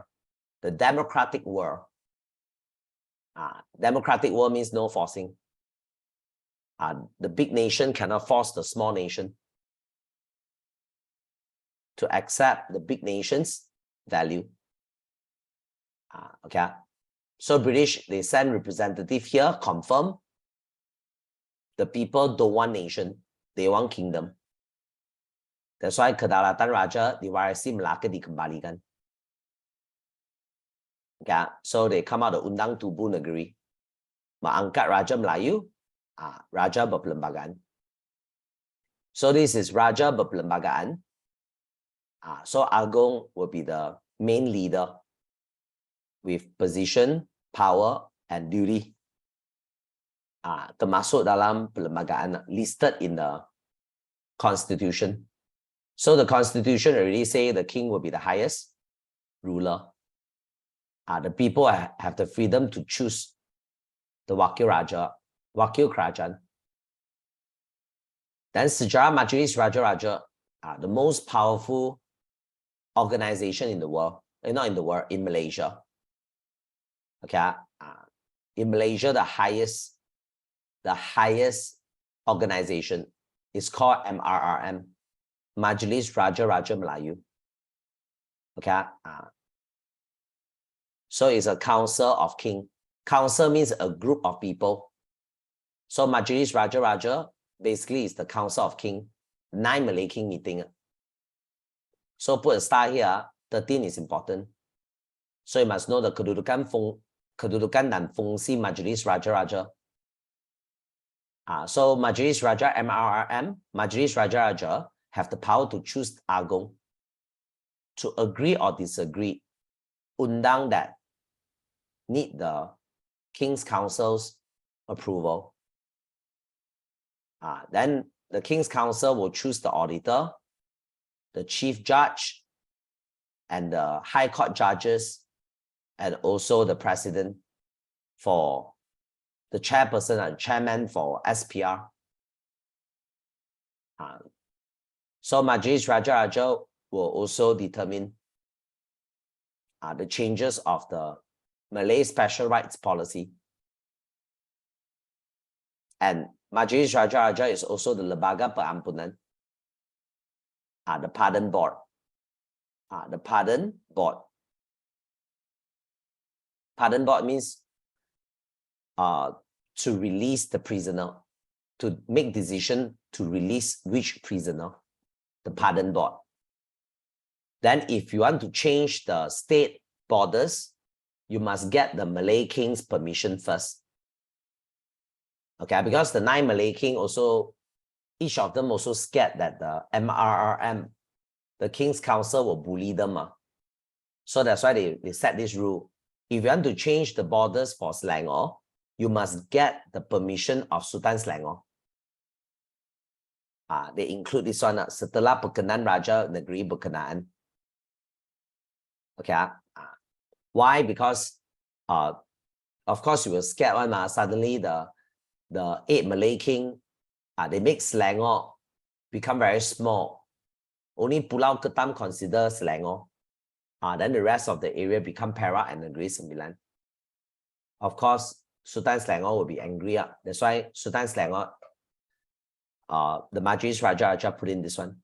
the democratic world. Democratic world means no forcing. The big nation cannot force the small nation to accept the big nation's value. Okay, so British, they send representative here, confirm the people don't want nation, they want kingdom. That's why Kedaulatan Raja diwarisi Melaka dikembalikan. Okay, so they come out of Undang Tubuh Negeri, mengangkat Raja Melayu, Raja berperlembagaan. So this is Raja berperlembagaan. So Agong will be the main leader with position, power, and duty. Termasuk dalam perlembagaan listed in the constitution. So the constitution already say the king will be the highest ruler. The people have the freedom to choose the Wakil Raja, Wakil Kerajaan. Then Sejarah Majlis Raja-Raja, the most powerful organization in the world, not in the world, in Malaysia. Okay, in Malaysia, the highest organization is called MRRM, Majlis Raja-Raja Melayu. Okay, so it's a council of king. Council means a group of people. So Majlis Raja-Raja basically is the council of king. 9 Malay king meeting. So put a star here. 13 is important. So you must know the kedudukan dan fungsi Majlis Raja-Raja. So Majlis Raja MRRM, Majlis Raja-Raja have the power to choose Agong, to agree or disagree. Undang that need the King's Council's approval. Then the King's Council will choose the auditor, the chief judge, and the high court judges, and also the president for the chairperson and chairman for SPR. So Majlis Raja-Raja will also determine the changes of the Malay special rights policy. And Majlis Raja-Raja is also the Lembaga Pengampunan, the pardon board. The pardon board. Pardon board means to release the prisoner, to make decision to release which prisoner, the pardon board. Then if you want to change the state borders, you must get the Malay king's permission first. Okay, because the 9 Malay king also, each of them also scared that the MRRM, the King's Council, will bully them. So that's why they set this rule. If you want to change the borders for Selangor, you must get the permission of Sultan Selangor. They include this one, setelah perkenan Raja Negeri berkenaan. Okay. Why? Because of course you were scared one. Suddenly the 8 Malay king, they make Selangor become very small. Only Pulau Ketam consider Selangor. Then the rest of the area become Perak and Negeri Sembilan. Of course, Sultan Selangor will be angry. That's why Sultan Selangor, the Majlis Raja-Raja put in this one.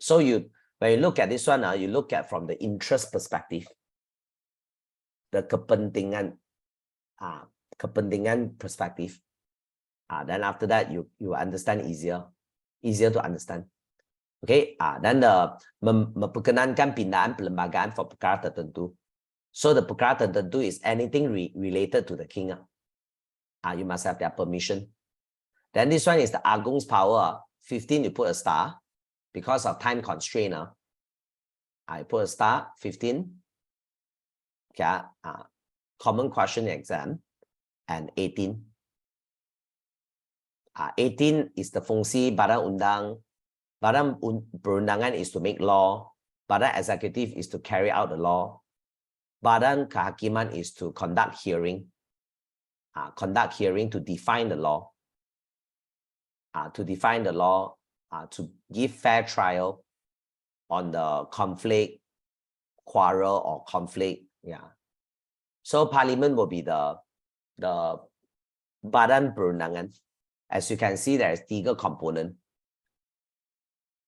So when you look at this one, you look at from the interest perspective. the kepentingan perspective. Then after that you understand easier to understand. Okay, then the memperkenankan pindahan perlembagaan for perkara tertentu. So the perkara tertentu is anything related to the king. You must have their permission. Then this one is the Agung's power. 15 you put a star because of time constraint. I put a star. 15. Okay, common question exam. And 18. 18 is the fungsi badan undang. Badan perundangan is to make law. Badan executive is to carry out the law. Badan kehakiman is to conduct hearing. Conduct hearing to define the law. To define the law, to give fair trial on the conflict, quarrel or conflict. Yeah. So parliament will be the badan perundangan. As you can see, there is 3 component.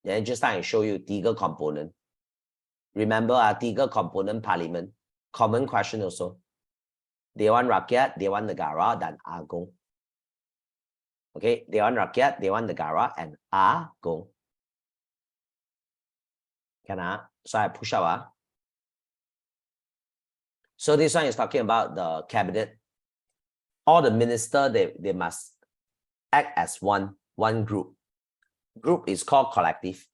Then just now I show you 3 component. Remember, 3 component parliament. Common question also. Dewan Rakyat, Dewan Negara, dan Agung. Okay, Dewan Rakyat, Dewan Negara, and Agung. So I push up. So this one is talking about the cabinet. All the minister, they must act as one group. Group is called collective.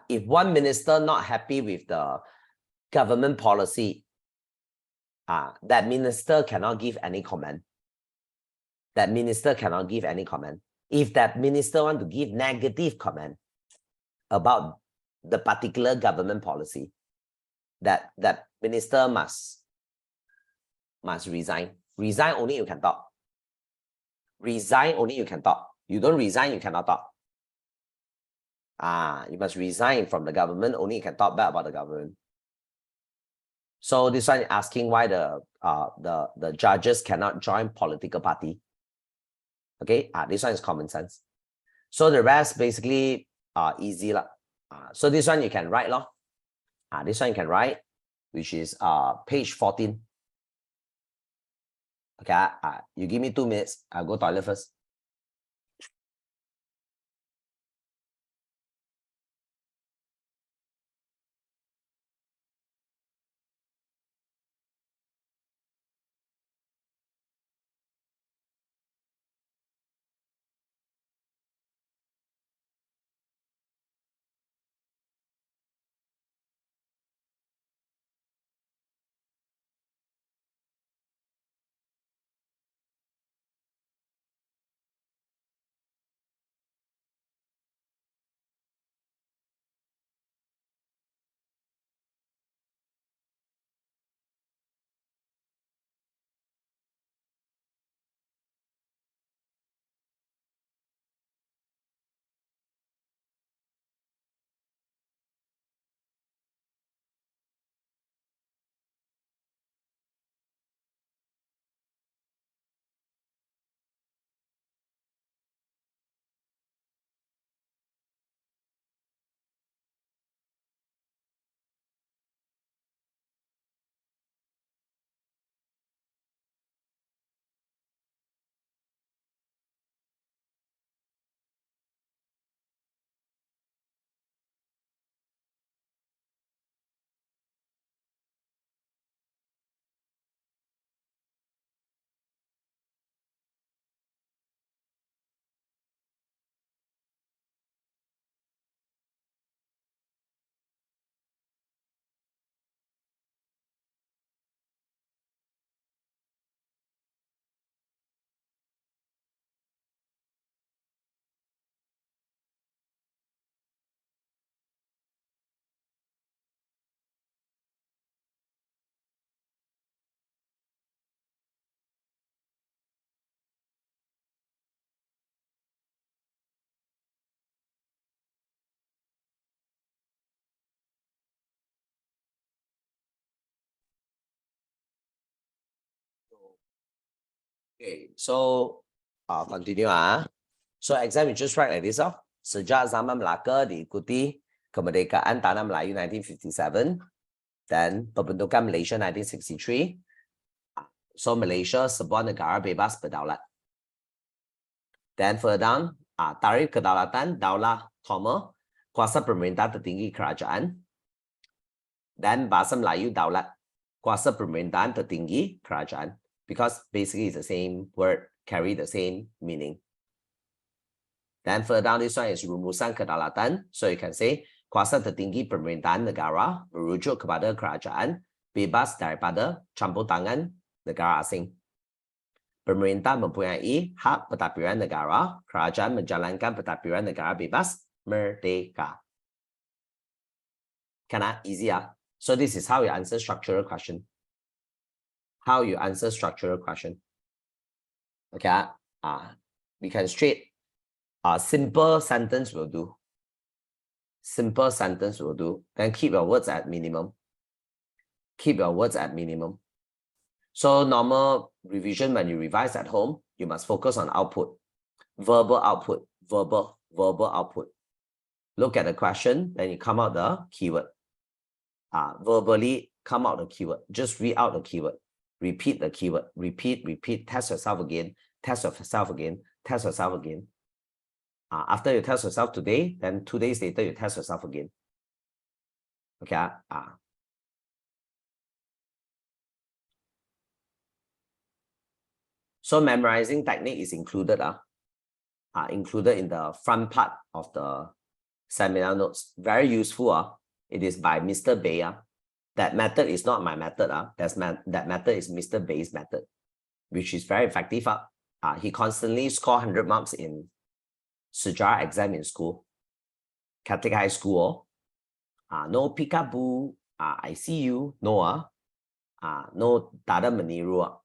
If one minister not happy with the government policy, that minister cannot give any comment. That minister cannot give any comment. If that minister want to give negative comment about the particular government policy, that minister must resign. Resign only you can talk. Resign only you can talk. You don't resign, you cannot talk. You must resign from the government, only you can talk bad about the government. So this one is asking why the judges cannot join political party. Okay, this one is common sense. So the rest basically easy. So this one you can write. This one you can write, which is page 14. Okay, you give me 2 minutes. I'll go toilet first. Okay, so continue. So exam you just write like this. Sejak zaman Melaka diikuti kemerdekaan tanah Melayu 1957. Then pembentukan Malaysia 1963. So Malaysia sebuah negara bebas berdaulat. Then further down, tarikh kedaulatan, daulah, kuasa pemerintah tertinggi kerajaan. Then bahasa Melayu daulat, kuasa pemerintahan tertinggi kerajaan. Because basically it's the same word, carry the same meaning. Then further down, this one is rumusan kedaulatan. So you can say, kuasa tertinggi pemerintahan negara merujuk kepada kerajaan bebas daripada campur tangan negara asing. Pemerintah mempunyai hak pentadbiran negara, kerajaan menjalankan pentadbiran negara bebas merdeka. Easy. So this is how you answer structural question. How you answer structural question. Okay, we can straight. Simple sentence will do. Simple sentence will do. Then keep your words at minimum. Keep your words at minimum. So normal revision, when you revise at home, you must focus on output. Verbal output. Verbal output. Look at the question, then you come out the keyword. Verbally come out the keyword. Just read out the keyword. Repeat the keyword. Repeat. Test yourself again. Test yourself again. Test yourself again. After you test yourself today, then 2 days later, you test yourself again. Okay. So memorizing technique is included, included in the front part of the seminar notes. Very useful. It is by Mr. Bay. That method is not my method. That method is Mr. Bay's method, which is very effective. He constantly score 100 marks in Sejarah exam in school, Catholic high school. No peekaboo, I see you, no, no tada meniru.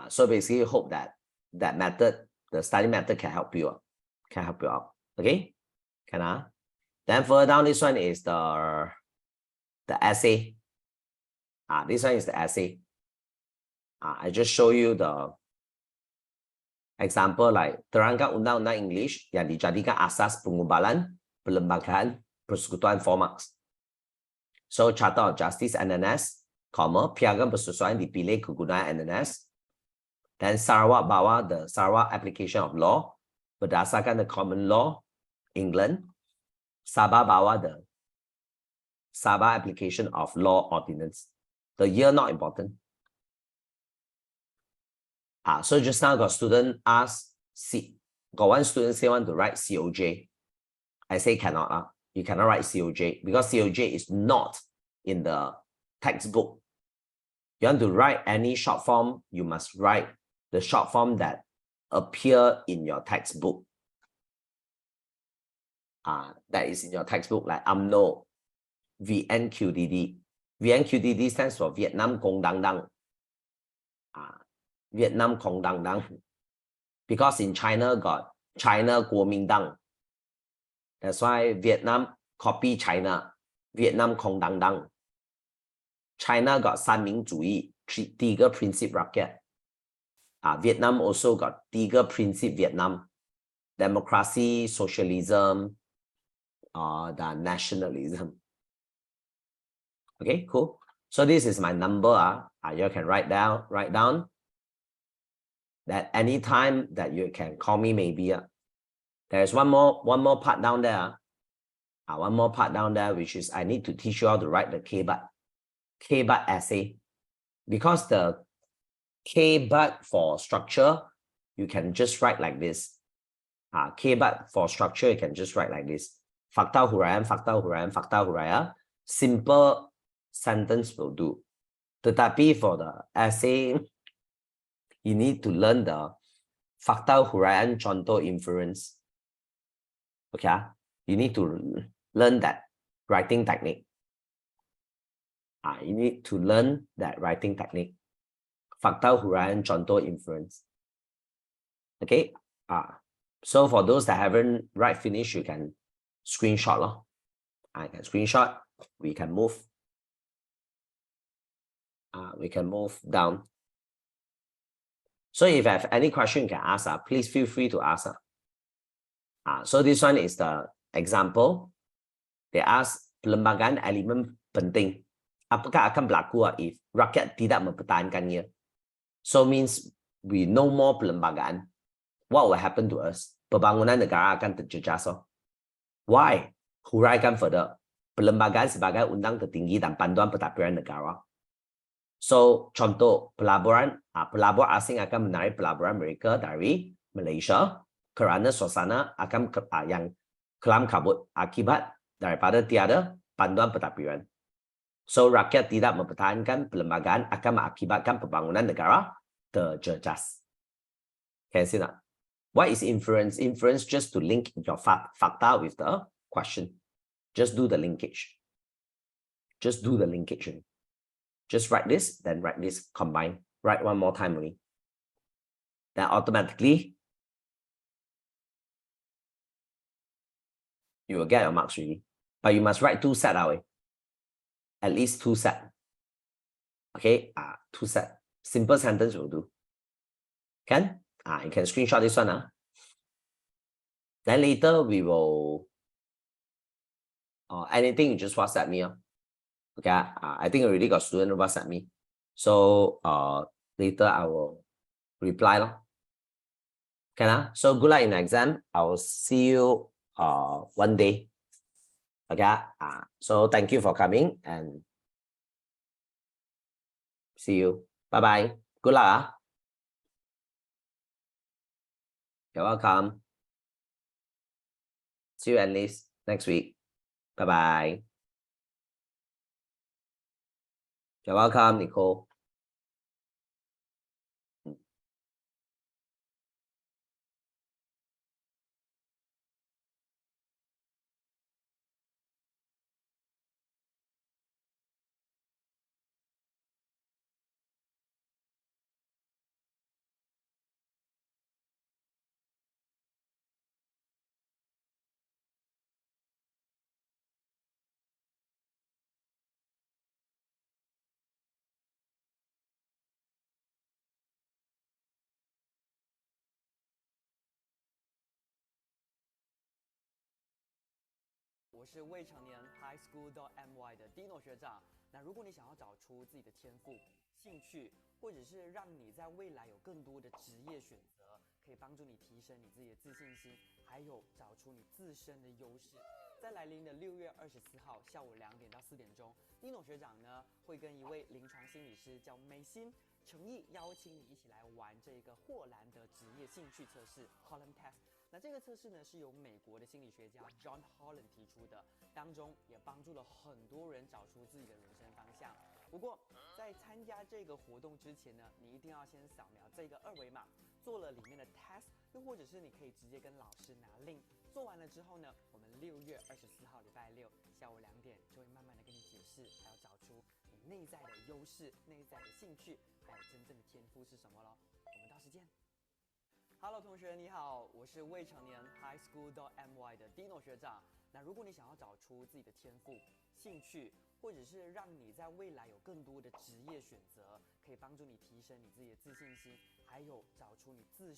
So basically hope that method, the study method can help you out. Okay, then further down, this one is the essay. This one is the essay. I just show you the example, like terangkan undang-undang English yang dijadikan asas pengubalan perlembagaan persekutuan 4 marks. So Charter of Justice NNS, piagam persesuaian dipilih kegunaan NNS. Then Sarawak bawa the Sarawak application of law berdasarkan the common law England. Sabah bawa the Sabah application of law ordinance. The year not important. So just now got student ask, got one student say want to write COJ. I say cannot. You cannot write COJ because COJ is not in the textbook. You want to write any short form, you must write the short form that appear in your textbook. That is in your textbook, like UMNO, VNQDD. VNQDD stands for Vietnam Công Đăng Đăng. Vietnam Công Đăng Đăng. Because in China got China Kuo Minh Đăng. That's why Vietnam copy China. Vietnam Công Đăng Đăng. China got 三民主义, 第一个 principle rakyat. Vietnam also got 第一个 principle Vietnam. Democracy, socialism, the nationalism. Okay, cool. So this is my number. You can write down that anytime that you can call me maybe. There's one more part down there. One more part down there, which is I need to teach you how to write the K-but essay. Because the K-but for structure, you can just write like this. K-but for structure, you can just write like this. Fakta huraian, fakta huraian, fakta huraian. Simple sentence will do. Tetapi for the essay, you need to learn the fakta huraian contoh inference. Okay, you need to learn that writing technique. You need to learn that writing technique. Fakta huraian contoh inference. Okay. So for those that haven't write finish, you can screenshot. I can screenshot. We can move. We can move down. So if you have any question, you can ask. Please feel free to ask. So this one is the example. They ask pelembagaan elemen penting. Apakah akan berlaku if rakyat tidak mempertahankannya? So means we no more perlembagaan. What will happen to us? Pembangunan negara akan terjejas. Why? Huraikan further. Perlembagaan sebagai undang tertinggi dan panduan pentadbiran negara. So contoh pelabur asing akan menarik pelaburan mereka dari Malaysia kerana suasana akan yang kelam kabut akibat daripada tiada panduan pentadbiran. So rakyat tidak mempertahankan perlembagaan akan mengakibatkan pembangunan negara terjejas. Can you see that? What is inference? Inference just to link your fakta with the question. Just do the linkage. Just do the linkage. Just write this, then write this, combine. Write one more time only. Then automatically, you will get your marks really. But you must write 2 set away. At least 2 set. Okay, 2 set. Simple sentence will do. Can? You can screenshot this one. Then later we will, anything you just WhatsApp me. Okay, I think already got student WhatsApp me. So later I will reply. Okay, so good luck in the exam. I will see you one day. Okay, so thank you for coming and see you. Bye bye. Good luck. You're welcome. See you at least next week. Bye bye. You're welcome, Nicole.我是未成年 highschool.my 的 Dino 学长。那如果你想要找出自己的天赋、兴趣，或者是让你在未来有更多的职业选择，可以帮助你提升你自己的自信心，还有找出你自身的优势。在来临的6月24号下午2点到4点钟，Dino 学长呢会跟一位临床心理师叫美心，诚意邀请你一起来玩这个霍兰的职业兴趣测试 Holland Test。那这个测试呢，是由美国的心理学家 John Holland 提出的，当中也帮助了很多人找出自己的人生方向。不过，在参加这个活动之前呢，你一定要先扫描这个2维码，做了里面的 test， 又或者是你可以直接跟老师拿 link。做完了之后呢，我们6月24号礼拜六下午2点就会慢慢的跟你解释，还要找出你内在的优势、内在的兴趣，还有真正的天赋是什么咯。我们到时见。Hello， 同学你好，我是未成年 highschool.my 的 Dino 学长。那如果你想要找出自己的天赋、兴趣，或者是让你在未来有更多的职业选择，可以帮助你提升你自己的自信心，还有找出你自